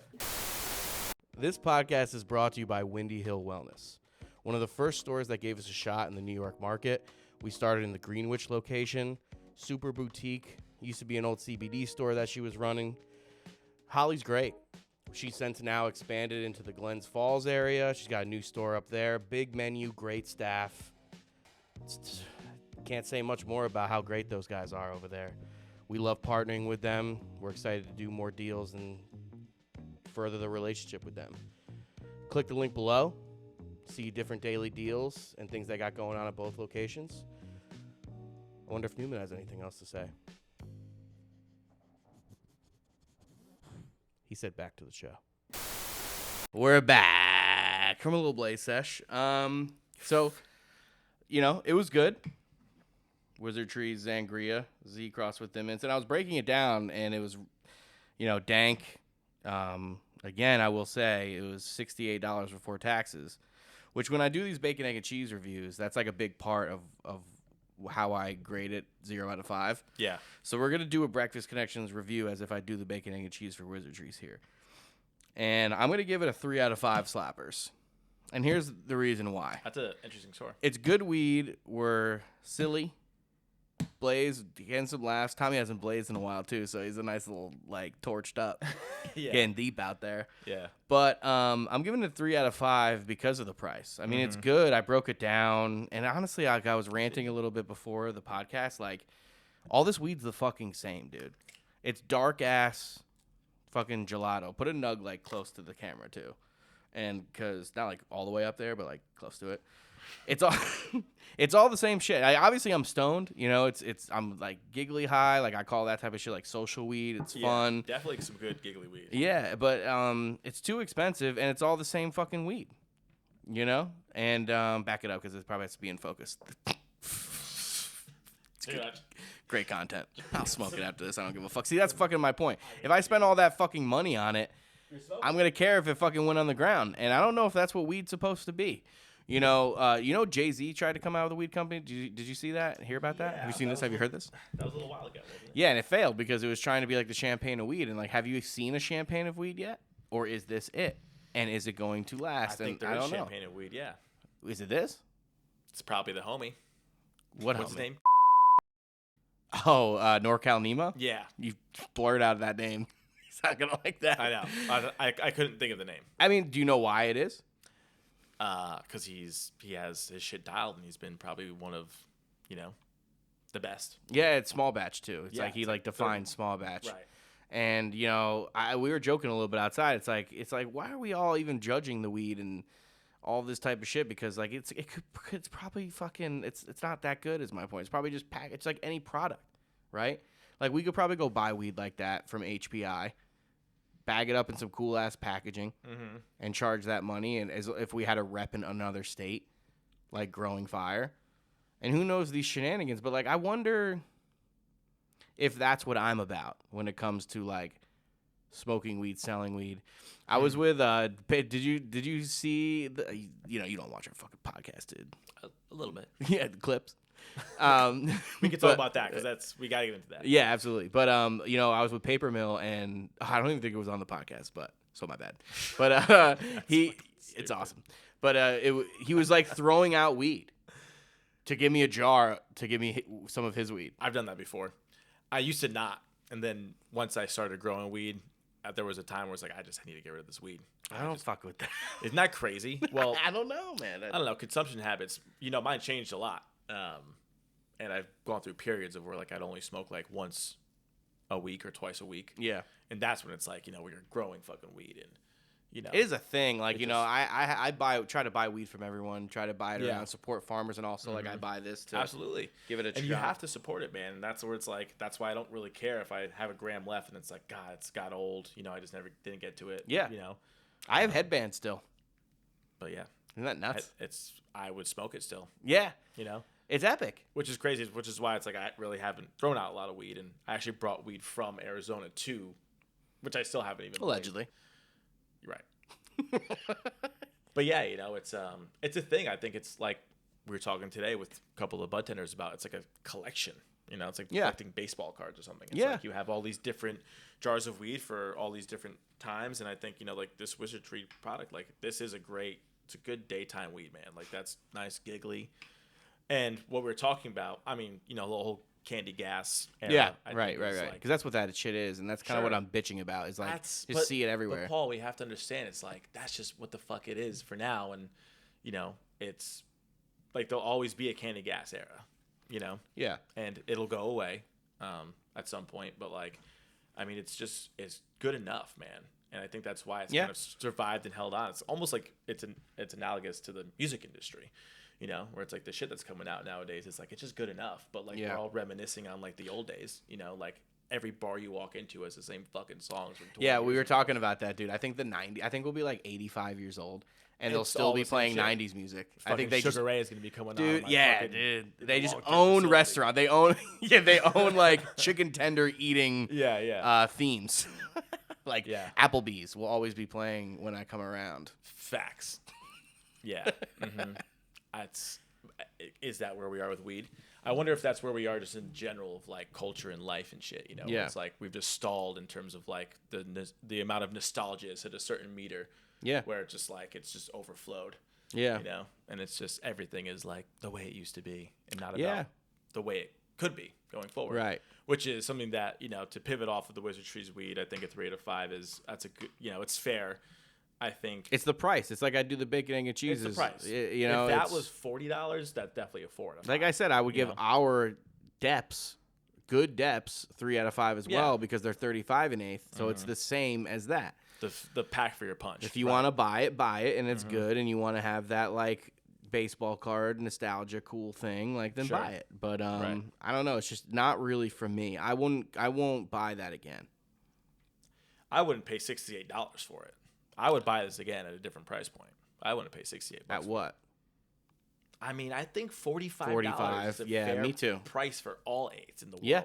This podcast is brought to you by Windy Hill Wellness, one of the first stores that gave us a shot in the New York market. We started in the Greenwich location, super boutique. Used to be an old CBD store that she was running. Holly's great. She's since now expanded into the Glens Falls area. She's got a new store up there. Big menu, great staff. Can't say much more about how great those guys are over there. We love partnering with them. We're excited to do more deals and further the relationship with them. click the link below. See different daily deals and things they got going on at both locations. I wonder if Newman has anything else to say. He said back to the show. We're back from a little Blaze sesh. So, it was good. Wizard Treez Zangria, Z crossed with them. And I was breaking it down, and it was, dank. Again, I will say it was $68 before taxes, which when I do these bacon, egg, and cheese reviews, that's like a big part of how I grade it 0 out of 5. Yeah. So we're going to do a Breakfast Connections review as if I do the bacon, egg, and cheese for Wizard Treez here. And I'm going to give it a 3 out of 5 slappers. And here's the reason why. That's an interesting score. It's good weed. We're silly. Blaze, getting some laughs. Tommy hasn't blazed in a while, too, so he's a nice little, torched up. Yeah. Getting deep out there. Yeah. But I'm giving it a 3 out of 5 because of the price. I mean, it's good. I broke it down. And honestly, I was ranting a little bit before the podcast. All this weed's the fucking same, dude. It's dark-ass fucking gelato. Put a nug, close to the camera, too. And because, not, all the way up there, but, close to it. It's all it's all the same shit. Obviously, I'm stoned. I'm, giggly high. I call that type of shit, social weed. It's fun. Definitely some good giggly weed. Yeah, but it's too expensive, and it's all the same fucking weed. And back it up because it probably has to be in focus. It's good. Great content. I'll smoke it after this. I don't give a fuck. See, that's fucking my point. If I spend all that fucking money on it, I'm going to care if it fucking went on the ground. And I don't know if that's what weed's supposed to be. Jay-Z tried to come out with a weed company. Did you see that? Hear about that? Yeah, have you seen this? Have you heard this? That was a little while ago, wasn't it? Yeah, and it failed because it was trying to be like the champagne of weed. And have you seen a champagne of weed yet? Or is this it? And is it going to last? I think there is champagne of weed, yeah. Is it this? It's probably the homie. What's his name? Oh, NorCal Nemo? Yeah. You blurred out that name. He's not going to like that. I know. I couldn't think of the name. I mean, do you know why it is? Because he has his shit dialed, and he's been probably one of, the best. Yeah, it's small batch too. It's Yeah, he it's defines small batch. Right. And we were joking a little bit outside. It's like why are we all even judging the weed and all this type of shit? Because it's probably fucking it's not that good. Is my point. It's probably just it's like any product, right? We could probably go buy weed like that from HPI. Bag it up in some cool ass packaging, and charge that money. And as if we had a rep in another state, growing fire, and who knows these shenanigans. But I wonder if that's what I'm about when it comes to smoking weed, selling weed. I was with did you see the, you don't watch our fucking podcast, dude? A little bit. Yeah, the clips. We can talk about that because we gotta get into that. Yeah, absolutely. But I was with Paper Mill, and I don't even think it was on the podcast, but so my bad. But it's awesome. But he was throwing out weed to give me a jar to give me some of his weed. I've done that before. I used to not, and then once I started growing weed, there was a time where it's I just need to get rid of this weed. I don't fuck with that. Isn't that crazy? Well, I don't know, man. I don't know. Consumption habits, mine changed a lot. And I've gone through periods of where I'd only smoke once a week or twice a week. Yeah. And that's when it's where you're growing fucking weed and it is a thing. I try to buy weed from everyone, try to buy it around, support farmers, and also I buy this to absolutely give it a try. And you have to support it, man. And that's where it's that's why I don't really care if I have a gram left and it's God, it's got old. I just never didn't get to it. Yeah. I have headbands still. But yeah. Isn't that nuts? I would smoke it still. Yeah. It's epic. Which is crazy, which is why it's I really haven't thrown out a lot of weed. And I actually brought weed from Arizona too, which I still haven't even. Allegedly. You're right. But yeah, it's a thing. I think it's we were talking today with a couple of bud tenders about it's a collection. It's collecting baseball cards or something. It's you have all these different jars of weed for all these different times. And I think, this Wizard Treez product, this is it's a good daytime weed, man. That's nice, giggly. And what we were talking about, I mean, the whole candy gas era. Yeah, right. Because that's what that shit is, and that's kind of what I'm bitching about. Is just see it everywhere. But Paul, we have to understand, it's that's just what the fuck it is for now, and it's there'll always be a candy gas era, Yeah. And it'll go away, at some point. But I mean, it's good enough, man. and I think that's why it's Yeah. kind of survived and held on. It's almost like it's analogous to the music industry, you know, where it's like the shit that's coming out nowadays. It's like it's just good enough, but like we're all reminiscing on like the old days, you know, like every bar you walk into has the same fucking songs. From 20 Yeah, we years were ago. talking about that, dude. I think I think we'll be like 85 years old, and they'll It's still all be the same playing shit. 90s music. I Fucking think they Sugar just, Ray is gonna be coming out. dude. Of my Yeah, fucking dude. They just long-term own facility. restaurant. They own, yeah, they own like chicken tender eating, Yeah. themes. Like Applebee's will always be playing when I come around. Facts. Yeah. Is that where we are with weed? I wonder if that's where we are just in general of like culture and life and shit. You know, Yeah. It's like we've just stalled in terms of like the amount of nostalgia is at a certain meter. Yeah. Where it's just like it's just overflowed. Yeah. You know, and it's just everything is like the way it used to be and not Yeah. about the way it could be going forward. Right. Which is something that, you know, to pivot off of the Wizard Treez weed, I think a 3 out of 5 that's a good, you know, it's fair. I think It's the price. It's like I do the bacon, egg, and cheeses. it's the price. You know, if that it's- was $40, that's definitely a 4 out of 5. like I said, I would give know? our depths, good depths, 3 out of 5 as Yeah. well because they're 35 and eighth. So it's the same as that. the pack for your punch. If you right. want to buy it, and it's good, and you want to have that like baseball card nostalgia cool thing, like then Sure. buy it. But Right. I don't know. It's just not really for me. I won't buy that again. I wouldn't pay $68 for it. I would buy this again at a different price point. I wouldn't pay $68. At what? I mean, I think $45 $45, is a yeah, fair me too. price for all eights in the world. Yeah.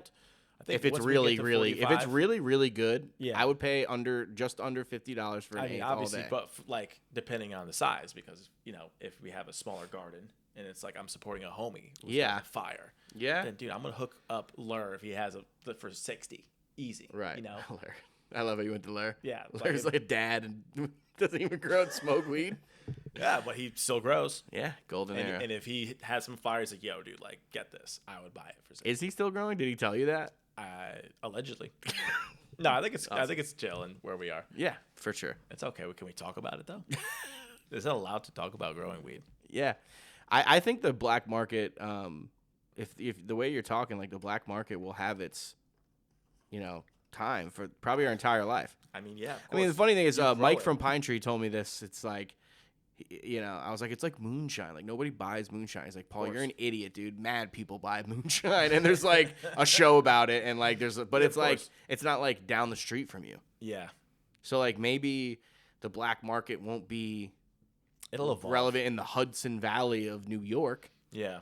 I think If it's once we really, get to really, if it's 45 really, really good, Yeah. I would pay just under $50 for an I mean, eighth all obviously, day. but like depending on the size, because you know, if we have a smaller garden and it's like I'm supporting a homie, who's Yeah. got fire, Yeah. then dude, I'm gonna hook up Lur if he has for 60, easy, Right. You know, Lur. I love how you went to Lur. Yeah, Lur's like a dad and doesn't even grow and smoke weed. yeah, but he still grows. Yeah, golden era. And if he has some fire, he's like, yo, dude, like, get this. I would buy it for 60. Is he still growing? Did he tell you that? Allegedly. No, I think it's chill and where we are. Yeah, for sure. It's okay. Can we talk about it though? Is it allowed to talk about growing weed? Yeah, I think the black market, if the way you're talking, like the black market will have its, time for probably our entire life. I mean, yeah. I mean, the funny thing is, You grow Mike it. from Pine Tree told me this. It's like, I was like, it's like moonshine. Like nobody buys moonshine. He's like, Paul, you're an idiot, dude. Mad people buy moonshine, and there's like a show about it, and like but Yeah, it's of like course. it's not like down the street from you. Yeah. So like maybe the black market won't be It'll evolve. relevant in the Hudson Valley of New York, Yeah.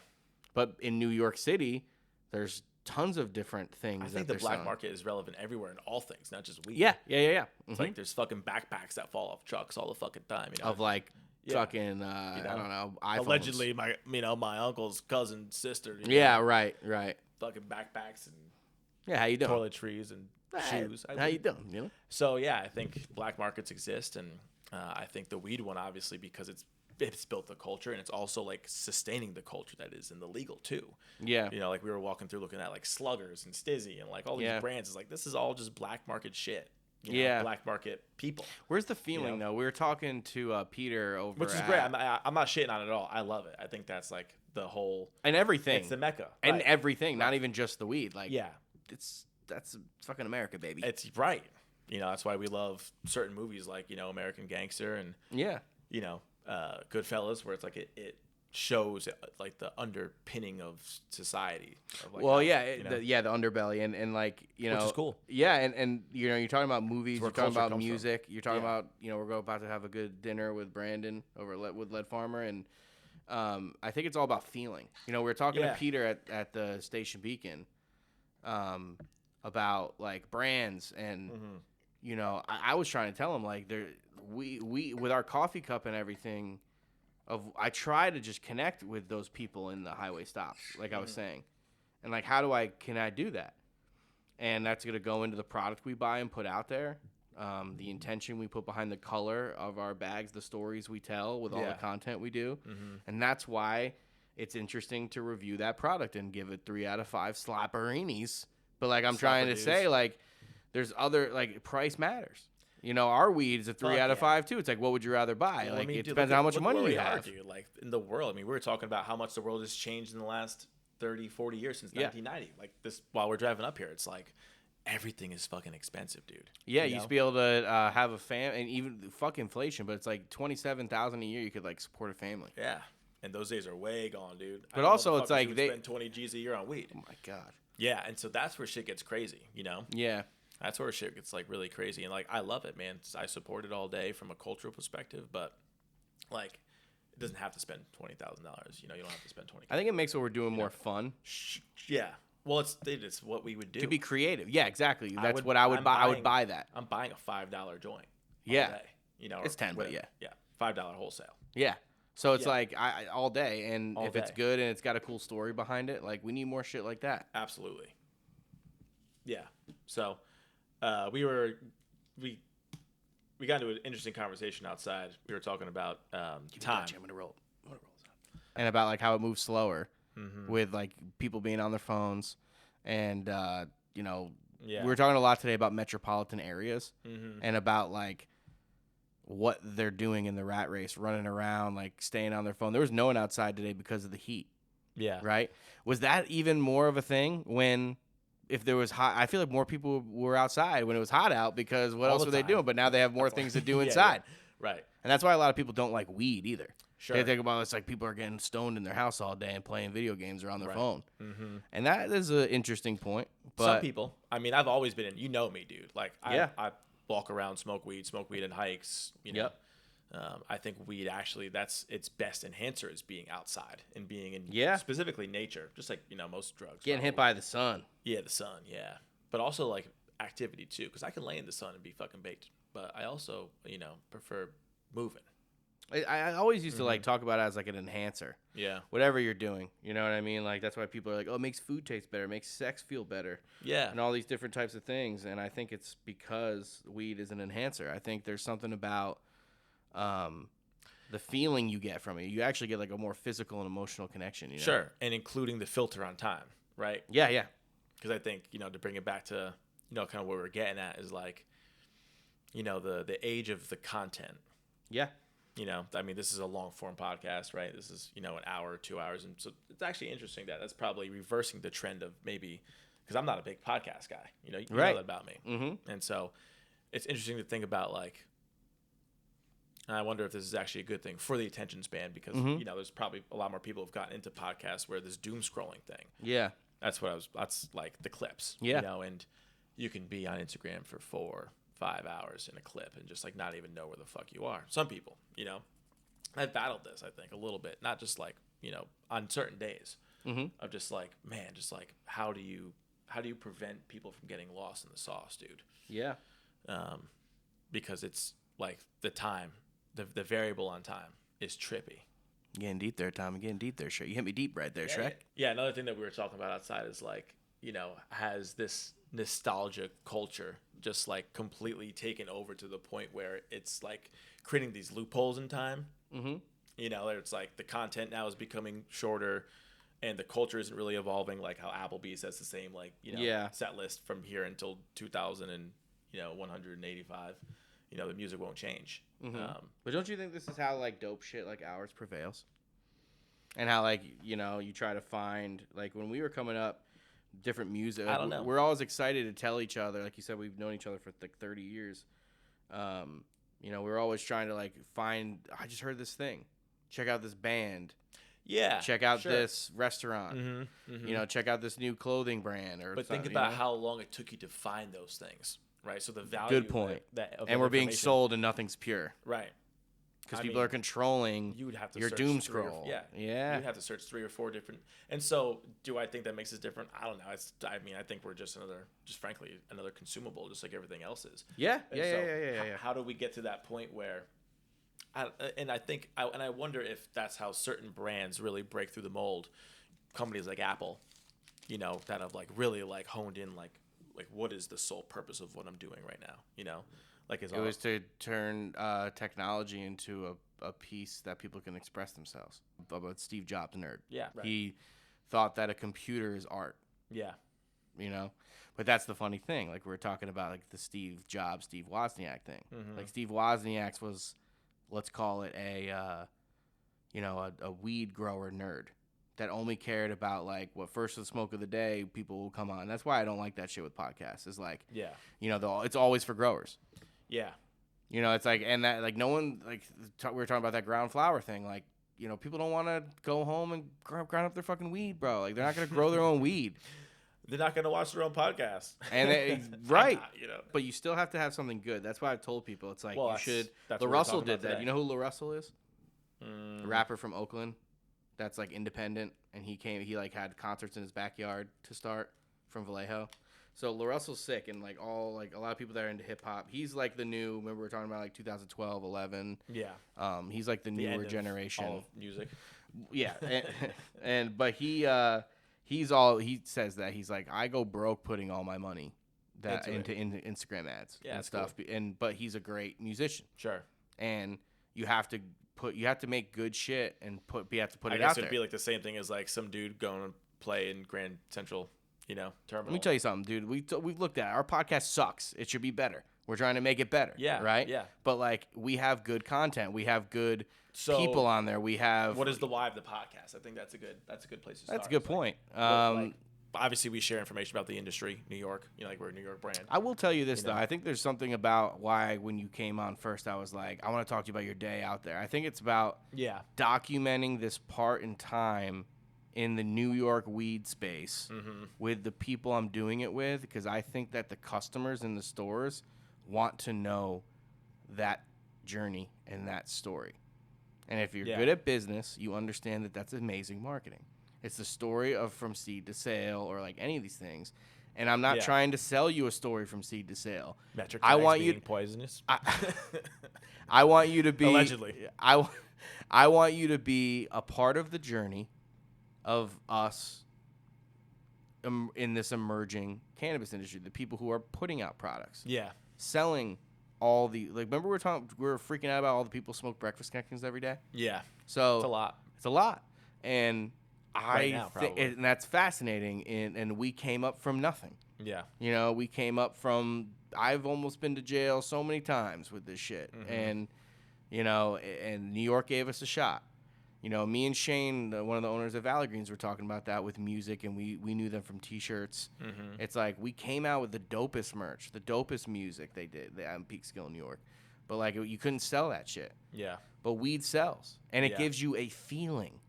but in New York City, there's tons of different things. I that think the they're black selling. market is relevant everywhere in all things, not just weed. Yeah. It's Mhm. like there's fucking backpacks that fall off trucks all the fucking time. You know? Of like Yeah. fucking I don't know, iPhones. Allegedly, my uncle's cousin, sister. Yeah, right. Fucking backpacks and Yeah, how you doing? toiletries and shoes. How you doing? You know? So yeah, I think black markets exist, and I think the weed one obviously because it's built the culture, and it's also like sustaining the culture that is in the legal too. Yeah. You know, like we were walking through looking at like Sluggers and Stizzy and like all these Yeah. brands. It's like this is all just black market shit. You know, Yeah. black market people, Where's the feeling though? We were talking to Peter over which is at, great. I'm not shitting on it at all. I love it. I think that's like the whole. and everything. It's the mecca. and right. everything, not even just the weed. Like Yeah, that's fucking America, baby. it's right. You know, that's why we love certain movies like American Gangster and yeah. Goodfellas, where it's like it shows like the underpinning of society. Of like Well, how, yeah, you know, the underbelly and like Which is cool. Yeah, and you're talking about movies, where you're talking culture about comes from. music, you're talking Yeah. about we're about to have a good dinner with Brandon over with Lead Farmer, and I think it's all about feeling. We were talking Yeah. to Peter at the Station Beacon, about like brands and. I was trying to tell him like we with our coffee cup and everything I try to just connect with those people in the highway stops like I was saying, and like how can I do that? And that's going to go into the product we buy and put out there, the intention we put behind the color of our bags, the stories we tell with all the content we do, and that's why it's interesting to review that product and give it 3 out of 5 slapperinis. But like I'm trying to Slapper say like. There's other like price matters. Our weed is a 3 out of 5 too. It's like what would you rather buy? Well, like I mean, it dude, depends look on how at- much look money where you we are, have. dude. Like in the world, I mean, we were talking about how much the world has changed in the last 30, 40 years since Yeah. 1990. Like this, while we're driving up here, it's like everything is fucking expensive, dude. Yeah, You you know? used to be able to have a and even fuck inflation, but it's like $27,000 a year. You could like support a family. Yeah. And those days are way gone, dude. But I know also, it's motherfuckers like who would they spend 20 G's a year on weed. Oh my god. Yeah, and so that's where shit gets crazy, you know? Yeah. That's where shit gets like really crazy. And like I love it, man. I support it all day from a cultural perspective, but like it doesn't have to spend $20,000. You know, you don't have to spend 20. I think it makes what we're doing more fun. Yeah. Well, it's what we would do. To be creative. Yeah, exactly. That's would- what I would I'm buy. I would buying- buy that. I'm buying a $5 joint. Yeah. All day, you know, It's 10, but whatever. yeah. Yeah. $5 wholesale. Yeah. So it's Yeah. like I all day, and All if it's day. good and it's got a cool story behind it, like we need more shit like that. Absolutely. Yeah. So we got into an interesting conversation outside. We were talking about time. I'm gonna roll. And about like how it moves slower, with like people being on their phones, and you know, Yeah. we were talking a lot today about metropolitan areas, and about like what they're doing in the rat race, running around, like staying on their phone. There was no one outside today because of the heat, Yeah. right? Was that even more of a thing when? If there was hot, I feel like more people were outside when it was hot out because what All else the were they time. doing? But now they have more things to do Yeah, inside. yeah. Right. And that's why a lot of people don't like weed either. Sure. They think about it's like people are getting stoned in their house all day and playing video games or on their Right. phone. And that is an interesting point. But Some people. I mean, I've always been in. You know me, dude. Like, Yeah. I walk around, smoke weed in hikes. You know. Yep. I think weed actually that's its best enhancer is being outside and being in specifically nature, just like most drugs. getting hit by the sun. Yeah, the sun. Yeah, but also like activity too, because I can lay in the sun and be fucking baked. But I also prefer moving. I always used to like talk about it as like an enhancer. Yeah. Whatever you're doing, you know what I mean? Like that's why people are like, oh, it makes food taste better, it makes sex feel better. Yeah. And all these different types of things. And I think it's because weed is an enhancer. I think there's something about the feeling you get from it. You actually get like a more physical and emotional connection. You know? Sure, and including the filter on time, right? Yeah, yeah. Because I think to bring it back to kind of what we're getting at is like the age of the content. Yeah. I mean, this is a long form podcast, right? This is an hour, 2 hours, and so it's actually interesting that's probably reversing the trend of maybe because I'm not a big podcast guy. You know that about me, and so it's interesting to think about like. And I wonder if this is actually a good thing for the attention span because there's probably a lot more people who've gotten into podcasts where this doom scrolling thing. Yeah. That's like the clips. Yeah. And you can be on Instagram for 4-5 hours in a clip and just like not even know where the fuck you are. Some people, I've battled this, I think, a little bit, not just like, on certain days of just like, man, just like, how do you prevent people from getting lost in the sauce, dude? Yeah. Because it's like the time, the variable on time is trippy. Getting deep there, Tom. Getting deep there, Shrek. You hit me deep right there, Shrek. Yeah, another thing that we were talking about outside is like, has this nostalgia culture just like completely taken over to the point where it's like creating these loopholes in time. It's like the content now is becoming shorter and the culture isn't really evolving, like how Applebee's has the same like, set list from here until 2000 and 185. The music won't change. But don't you think this is how like dope shit like ours prevails? And how like you try to find like when we were coming up, different music. I don't know. We're always excited to tell each other. Like you said, we've known each other for like 30 years. We're always trying to like find. I just heard this thing. Check out this band. Yeah. Check out this restaurant. Check out this new clothing brand. But think about how long it took you to find those things. Right, so the value. Good point. Of and we're being information- sold, and nothing's pure. Right. Because people are controlling you would have to your search doom 3 or scroll. Yeah. You'd have to search 3 or 4 different. And so, do I think that makes us different? I don't know. I think we're just frankly another consumable, just like everything else is. Yeah. And Yeah. so Yeah. How do we get to that point where? I wonder if that's how certain brands really break through the mold. Companies like Apple, that have like really like honed in like what is the sole purpose of what I'm doing right now? Like It was to turn technology into a piece that people can express themselves. About Steve Jobs, nerd. Yeah, right. He thought that a computer is art. Yeah. But that's the funny thing. Like we were talking about like the Steve Jobs, Steve Wozniak thing. Like Steve Wozniak's was, let's call it a weed grower nerd. that only cared about like what first of the smoke of the day, people will come on. That's why I don't like that shit with podcasts. Is like, it's always for growers. Yeah. It's like, and that like no one like we were talking about that ground flower thing. Like, people don't want to go home and grind up their fucking weed, bro. Like they're not gonna grow their own weed. They're not gonna watch their own podcast. And right, but you still have to have something good. That's why I've told people it's like you should. LaRussell did that. You know who LaRussell is? A rapper from Oakland. That's like independent, and he like had concerts in his backyard to start from Vallejo. So LaRussell's sick, and like a lot of people that are into hip hop, he's like the new. Remember we were talking about like 2012, 11. Yeah. He's like the newer generation. All of music. Yeah, but he says that he's like, I go broke putting all my money into Instagram ads and stuff, cool. But he's a great musician. Sure. And you have to make good shit and you have to put it out there. I guess it'd be like the same thing as like some dude going to play in Grand Central, Terminal. Let me tell you something, dude. We've looked at it. Our podcast sucks. It should be better. We're trying to make it better. Yeah. Right? Yeah. But like we have good content. We have good people on there. We have. What is the why of the podcast? I think that's a good place to start. That's a good point. Obviously, we share information about the industry, New York. Like we're a New York brand. I will tell you this though. I think there's something about why when you came on first, I was like, I want to talk to you about your day out there. I think it's about documenting this part in time in the New York weed space with the people I'm doing it with, because I think that the customers in the stores want to know that journey and that story. And if you're good at business, you understand that that's amazing marketing. It's the story of from seed to sale or like any of these things. And I'm not trying to sell you a story from seed to sale. Metric I want you poisonous. I want you to be allegedly. I want you to be a part of the journey of us in this emerging cannabis industry, the people who are putting out products. Yeah. Selling all the remember we were freaking out about all the people who smoke breakfast connections every day? Yeah. So it's a lot. It's a lot. And and that's fascinating, and we came up from nothing. Yeah. We came up from. I've almost been to jail so many times with this shit, and and New York gave us a shot. Me and Shane, one of the owners of Valley Greens, were talking about that with music, and we knew them from T-shirts. It's like we came out with the dopest merch, the dopest music they did in Peekskill, New York, but like you couldn't sell that shit. Yeah. But weed sells, and it gives you a feeling.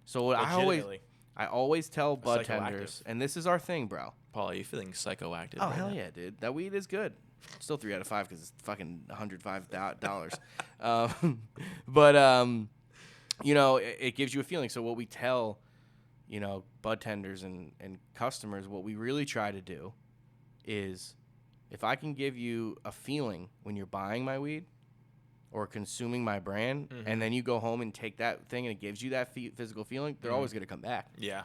So what I always tell bud tenders, and this is our thing, bro. Paul, are you feeling psychoactive? Oh, hell yeah, dude. That weed is good. Still 3 out of 5 because it's fucking $105. But it gives you a feeling. So what we tell, bud tenders and customers, what we really try to do is, if I can give you a feeling when you're buying my weed or consuming my brand, and then you go home and take that thing and it gives you that physical feeling, they're always going to come back. Yeah.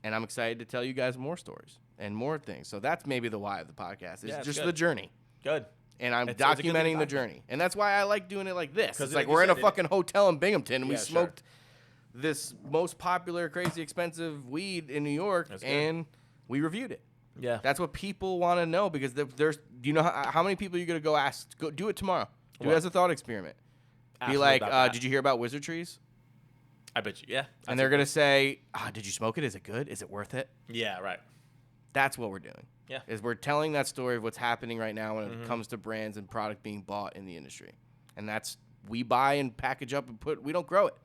And I'm excited to tell you guys more stories and more things. So that's maybe the why of the podcast. It's just good. the journey. Good. And I'm documenting the journey. And that's why I like doing it like this. It's like we're in a fucking hotel in Binghamton, and we smoked this most popular, crazy, expensive weed in New York, and we reviewed it. Yeah. That's what people want to know, because there's, do you know how many people you're going to go ask? Go do it tomorrow. Do it as a thought experiment. Be like, did you hear about Wizard Treez? I bet you, yeah. And they're going to say, did you smoke it? Is it good? Is it worth it? Yeah, right. That's what we're doing. Yeah. Is we're telling that story of what's happening right now when it comes to brands and product being bought in the industry. And that's, we buy and package up and we don't grow it.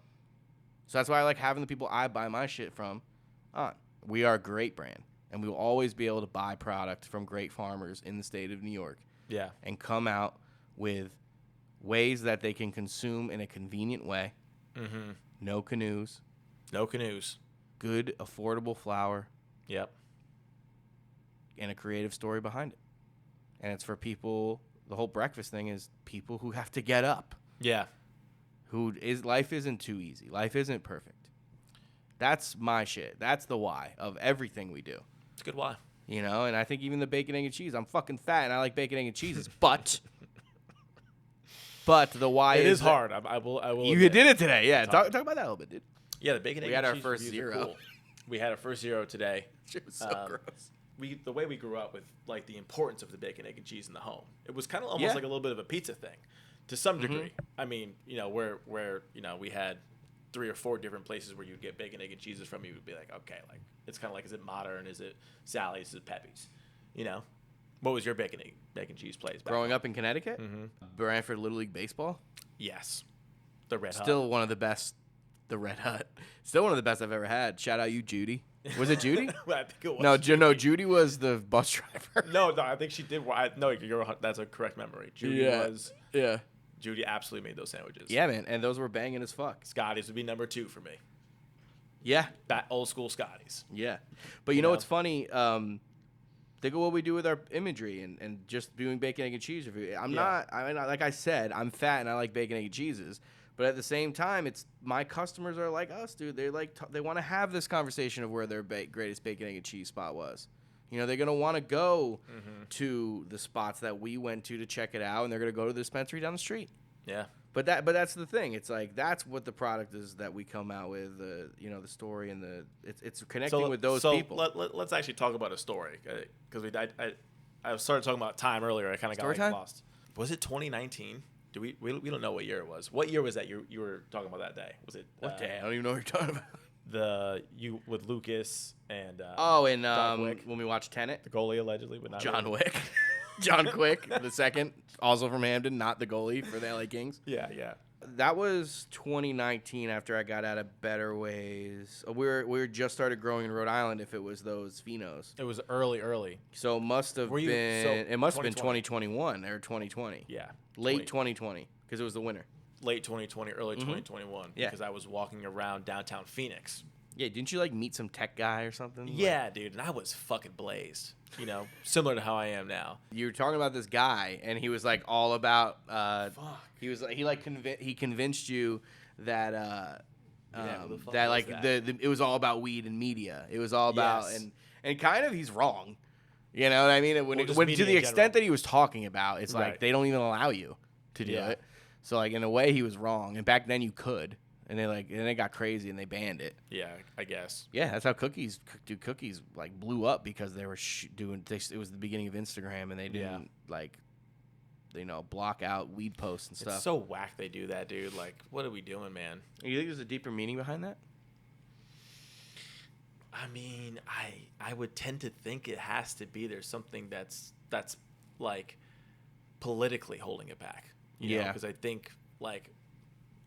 So that's why I like having the people I buy my shit from on. We are a great brand, and we will always be able to buy product from great farmers in the state of New York. Yeah. And come out with ways that they can consume in a convenient way. No canoes. No canoes. Good, affordable flour. Yep. And a creative story behind it. And it's for people, the whole breakfast thing is people who have to get up. Yeah. Life isn't too easy. Life isn't perfect. That's my shit. That's the why of everything we do. It's a good why. And I think even the bacon, egg, and cheese, I'm fucking fat and I like bacon, egg, and cheeses, but the why it is hard. I will. You did it today. Yeah. Talk about that a little bit, dude. Yeah, the bacon, egg, and cheese. We had our first zero. Cool. We had our first zero today. It was so gross. The way we grew up with like the importance of the bacon, egg, and cheese in the home, it was kind of almost like a little bit of a pizza thing, to some degree. I mean, where we had 3 or 4 different places where you'd get bacon, egg, and cheeses from. You would be like, okay, like it's kind of like, is it Modern? Is it Sally's? Is it Pepe's? You know, what was your bacon, egg, and cheese place? Growing up in Connecticut, Brantford Little League Baseball. Yes, the Red Hut. Still one of the best. The Red Hut. Still one of the best I've ever had. Shout out you, Judy. Was it Judy? I think it was. No, no, Judy was the bus driver. No, I think she did. No, that's a correct memory. Judy was. Yeah. Judy absolutely made those sandwiches. Yeah, man, and those were banging as fuck. Scotty's would be number 2 for me. Yeah. That old school Scotty's. Yeah. But you know what's funny? Think of what we do with our imagery and just doing bacon, egg, and cheese. Like I said, I'm fat and I like bacon, egg, and cheeses. But at the same time, it's my customers are like us, dude. They they want to have this conversation of where their greatest bacon, egg, and cheese spot was. You know, they're going to want to go to the spots that we went to check it out, and they're going to go to the dispensary down the street. Yeah. But that's the thing. It's like that's what the product is that we come out with. The story and it's connecting with those people. Let's actually talk about a story because I started talking about time earlier. I kind of got lost. Was it 2019? We don't know what year it was. What year was that you were talking about that day? Was it what day? I don't even know what you're talking about. You with Lucas and when we watched Tenet, the goalie allegedly, but not John really. Wick. John Quick, the second, also from Hamden, not the goalie for the LA Kings. Yeah. That was 2019 after I got out of Better Ways. We were just started growing in Rhode Island if it was those Phenos. It was early. So it must have been 2021 or 2020. Yeah. Late 2020 because it was the winter. Late 2020, early 2021 because I was walking around downtown Phoenix. Yeah, didn't you meet some tech guy or something? Yeah, dude, and I was fucking blazed. Similar to how I am now. You were talking about this guy, and he was all about. He convinced you that it was all about weed and media. It was all about and kind of he's wrong. You know what I mean? When to the extent that he was talking about, it's they don't even allow you to do it. So in a way, he was wrong. And back then you could. And they got crazy and they banned it. Yeah, I guess. Yeah, that's how cookies blew up because they were doing. It was the beginning of Instagram and they didn't block out weed posts and stuff. It's so whack they do that, dude. What are we doing, man? You think there's a deeper meaning behind that? I mean, I would tend to think it has to be. There's something that's politically holding it back. You know? Because I think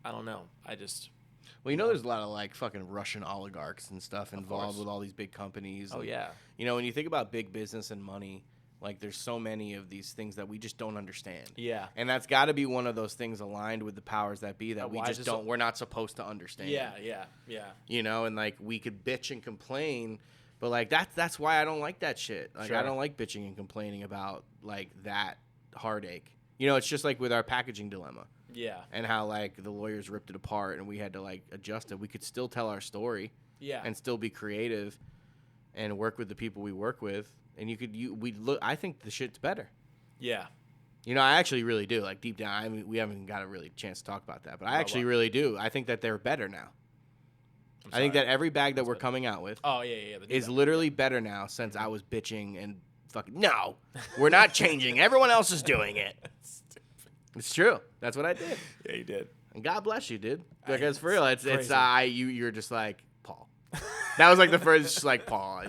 I don't know. Well, there's a lot of fucking Russian oligarchs and stuff involved with all these big companies. Oh, yeah. When you think about big business and money, there's so many of these things that we just don't understand. Yeah. And that's got to be one of those things aligned with the powers that be that we just don't, we're not supposed to understand. Yeah. And we could bitch and complain, but that's why I don't like that shit. I don't like bitching and complaining about that heartache. It's just with our packaging dilemma. Yeah. And how the lawyers ripped it apart and we had to adjust it. We could still tell our story. Yeah. And still be creative and work with the people we work with. And I think the shit's better. Yeah. I actually really do. Deep down, we haven't got a really chance to talk about that, but I actually really do. I think that they're better now. I think that every bag that we're coming out with is literally better now since I was bitching and fucking no, we're not changing. Everyone else is doing it. It's true. That's what I did. Yeah, you did. And God bless you, dude. Because for real, you're just Paul. That was the first, just Paul.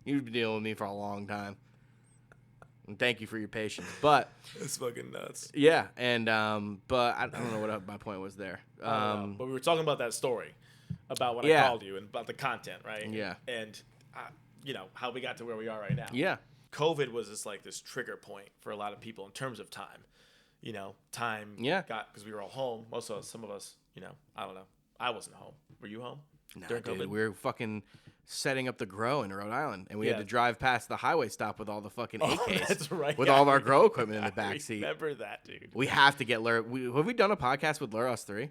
You've been dealing with me for a long time. And thank you for your patience. But it's fucking nuts. Yeah, and but I don't know what my point was there. But we were talking about that story about when I called you and about the content, right? Yeah. And how we got to where we are right now. Yeah. COVID was just this trigger point for a lot of people in terms of time. Time got because we were all home. Some of us, I don't know. I wasn't home. Were you home? No, dude. COVID? We were fucking setting up the grow in Rhode Island, and we had to drive past the highway stop with all the fucking AKs. That's right. With all of our grow equipment in the back seat. Remember that, dude. We have to get Lur. Have we done a podcast with Lur, us three?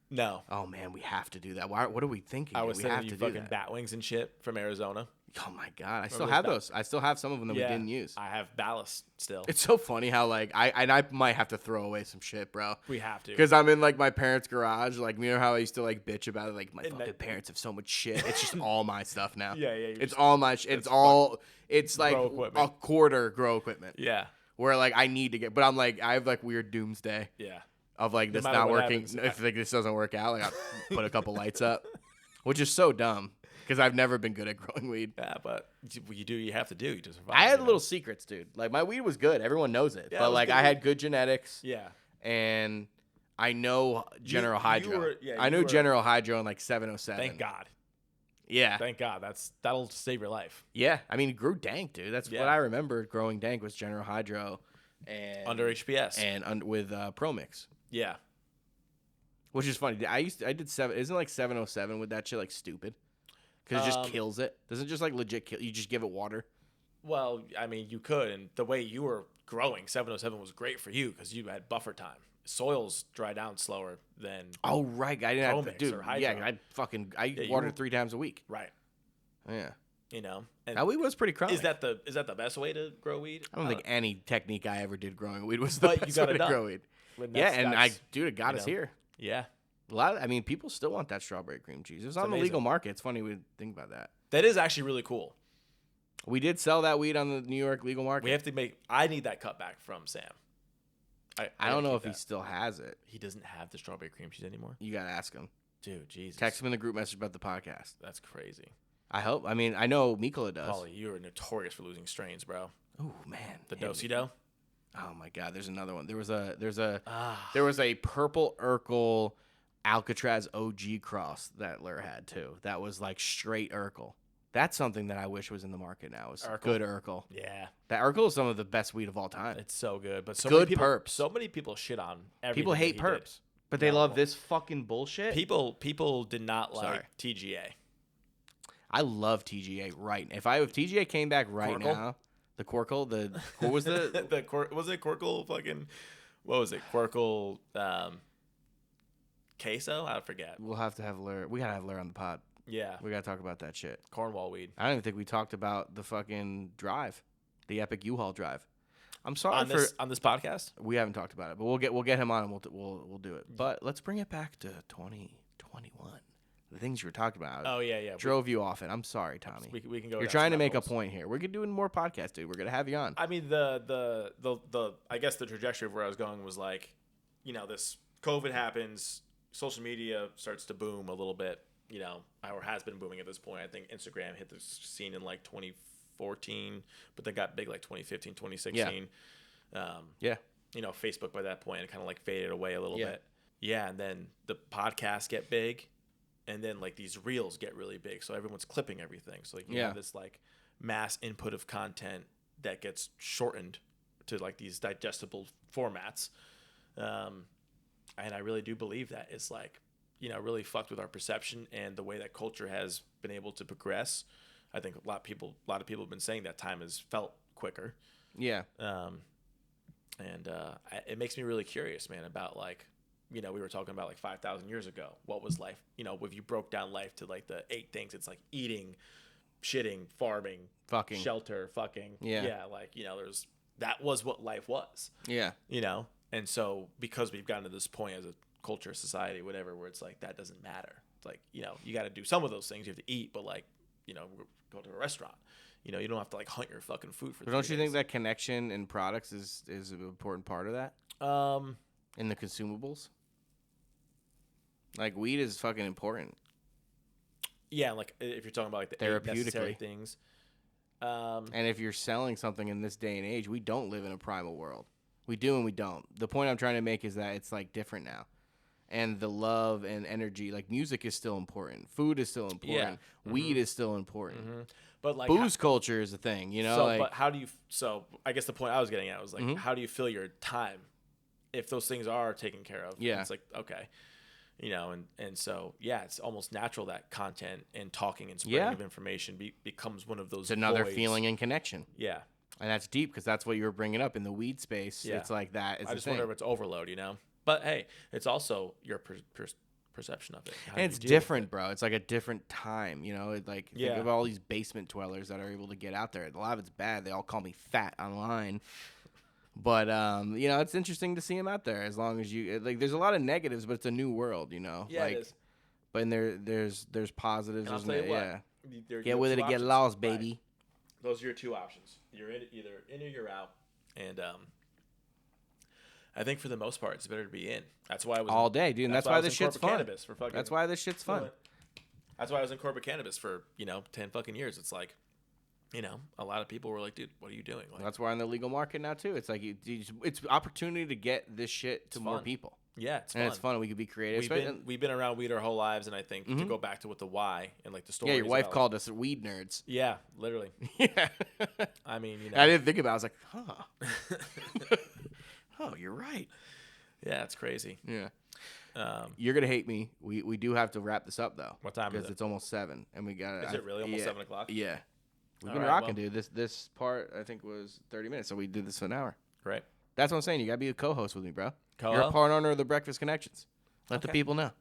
No. Oh man, we have to do that. What are we thinking? I was sending you fucking bat wings and shit from Arizona. Oh my god, I still have those. I still have some of them that we didn't use. I have ballast still. It's so funny how I might have to throw away some shit, bro. We have to because I'm in my parents' garage. You know how I used to bitch about it. My fucking parents have so much shit. It's just all my stuff now. Yeah. It's all my shit. It's all. It's a quarter grow equipment. Yeah. Where I need to get, but I'm I have weird doomsday. Yeah. of like No this matter not what working. happens. If like this doesn't work out, like I put a couple lights up, which is so dumb because I've never been good at growing weed. Yeah, but you have to do to survive. I had you know? little secrets, dude. Like my weed was good. Everyone knows it. Yeah, But it was like good I weed. had good genetics. Yeah. And I know General you Hydro. were- yeah, I you knew were- General Hydro in like 707. Thank God. Yeah. Thank God. That'll save your life. Yeah. I mean, it grew dank, dude. That's Yeah. what I remember growing dank was General Hydro and Under HPS. and with ProMix. Yeah. Which is funny. I did 7. Isn't like 707 with that shit like stupid? Because it just kills it. Doesn't it just like legit kill? You just give it water. Well, I mean, you could, and the way you were growing, 707 was great for you because you had buffer time. Soils dry down slower than Oh right, I didn't have to, ProMix dude. or Hydro. Yeah, I watered were- 3 times a week. right. Yeah, You know, and that weed was pretty chronic. is that the best way to grow weed? I don't think any technique I ever did growing weed was the But you best got way it to done. grow weed. When Yeah, that's- and that's- it got us know. here. Yeah, A lot. I mean, people still want that strawberry cream cheese. It was on the amazing. legal market. It's funny we think about that. that is actually really cool. We did sell that weed on the New York legal market. We have to make. I need that cutback from Sam. I don't know if he he still has it. he doesn't have the strawberry cream cheese anymore. You gotta ask him. Dude, Jesus, Text him in the group message about the podcast. That's crazy. I hope. I mean, I know Mikola does. Paulie, you are notorious for losing strains, bro. Oh man, The him. do-si-do. Oh my God, there's another one. There was a Ah, there was a purple Urkel Alcatraz OG cross that Lur had too. That was like straight Urkel. That's something that I wish was in the market now. Is Urkel. good Urkel. yeah, That Urkel is some of the best weed of all time. it's so good. But so Good many people, perps. So many people shit on everything. People hate that he did. perps, but they No. love this fucking bullshit. People did not like Sorry. TGA. I love TGA right. If TGA came back right Corkle? now, the Corkle, what was the Was it Corkle fucking? What was it? Corkle queso? I forget. we'll have to have Lur. We gotta have Lur on the pod. Yeah, We gotta talk about that shit. Cornwall weed. I don't even think we talked about the fucking drive, the epic U-Haul drive. I'm sorry On for this podcast. we haven't talked about it, but we'll get him on and we'll do it. But let's bring it back to 2021. The things you were talking about. Oh yeah. Drove you off it. I'm sorry, Tommy. We can go. You're down trying to some make a rabbit holes. point here. We're doing more podcasts, dude. We're gonna have you on. I mean, the I guess the trajectory of where I was going was like, this COVID happens, social media starts to boom a little bit, or has been booming at this point. I think Instagram hit the scene in like 2014, but then got big like 2015, 2016. Yeah. Facebook by that point kind of like faded away a little Yeah. bit. Yeah, and then the podcasts get big, and then like these reels get really big, so everyone's clipping everything. So like you Yeah. have this like mass input of content that gets shortened to like these digestible formats, and I really do believe that it's like really fucked with our perception and the way that culture has been able to progress. I think a lot of people have been saying that time has felt quicker. Yeah. It makes me really curious, man, about like, we were talking about like 5,000 years ago. What was life? If you broke down life to like the 8 things, it's like eating, shitting, farming, Fucking. shelter, fucking. Yeah. Yeah. Like, that was what life was, Yeah. And so because we've gotten to this point as a culture, society, whatever, where it's like, that doesn't matter. It's like, you got to do some of those things. You have to eat, but like, go to a restaurant. You don't have to like hunt your fucking food for. But don't you think that connection in products is an important part of that? In the consumables? Like weed is fucking important. Yeah, like if you're talking about like the 8 necessary things. And if you're selling something in this day and age, we don't live in a primal world. We do and we don't. The point I'm trying to make is that it's like different now. And the love and energy, like music is still important. Food is still important. Yeah. Weed is still important. But like Booze culture is a thing, So, but how do you? So, I guess the point I was getting at was like, Mhm. how do you fill your time if those things are taken care of? Yeah. It's like okay, and so yeah, it's almost natural that content and talking and spreading Yeah. of information becomes one of those. It's another voids. feeling and connection. Yeah. And that's deep because that's what you were bringing up in the weed space. Yeah. It's like that is I the just thing. wonder if it's overload, But hey, it's also your perception of it. How And you it's deal with different, it. bro. It's like a different time, It like Yeah. think of all these basement dwellers that are able to get out there. A lot of it's bad. They all call me fat online, but it's interesting to see them out there. As long as you like, there's a lot of negatives, but it's a new world, Yeah, Like, it is. but there's positives. And I'll there's tell you what, yeah. you Get have with it two or get options. lost, Right. baby. Those are your two options. You're either in or you're out. And I think for the most part, it's better to be in. That's why I was all day, dude. And that's why I was this in shit's corporate fun. Cannabis for fucking, That's why this shit's fun. That's why I was in corporate cannabis for 10 fucking years. It's like, a lot of people were like, dude, what are you doing? Like, That's why in the legal market now too. It's like it's opportunity to get this shit to more fun. people. yeah, it's fun. And it's fun. We can be creative. We've been around weed our whole lives, and I think to go back to what the why and like the story. Yeah, your wife called us weed nerds. Yeah, literally. Yeah. I mean, I didn't think about it. I was like, huh. Oh, you're right. Yeah, it's crazy. Yeah. You're gonna hate me. We do have to wrap this up though. What time is Because it? it's almost 7, and we got. Is it really almost 7 o'clock? Yeah. We've All been right, rocking, dude. This part I think was 30 minutes, so we did this for an hour. Right. That's what I'm saying. You gotta be a co-host with me, bro. Co-host? You're a part owner of the Breakfast Connections. Let the Okay. people know.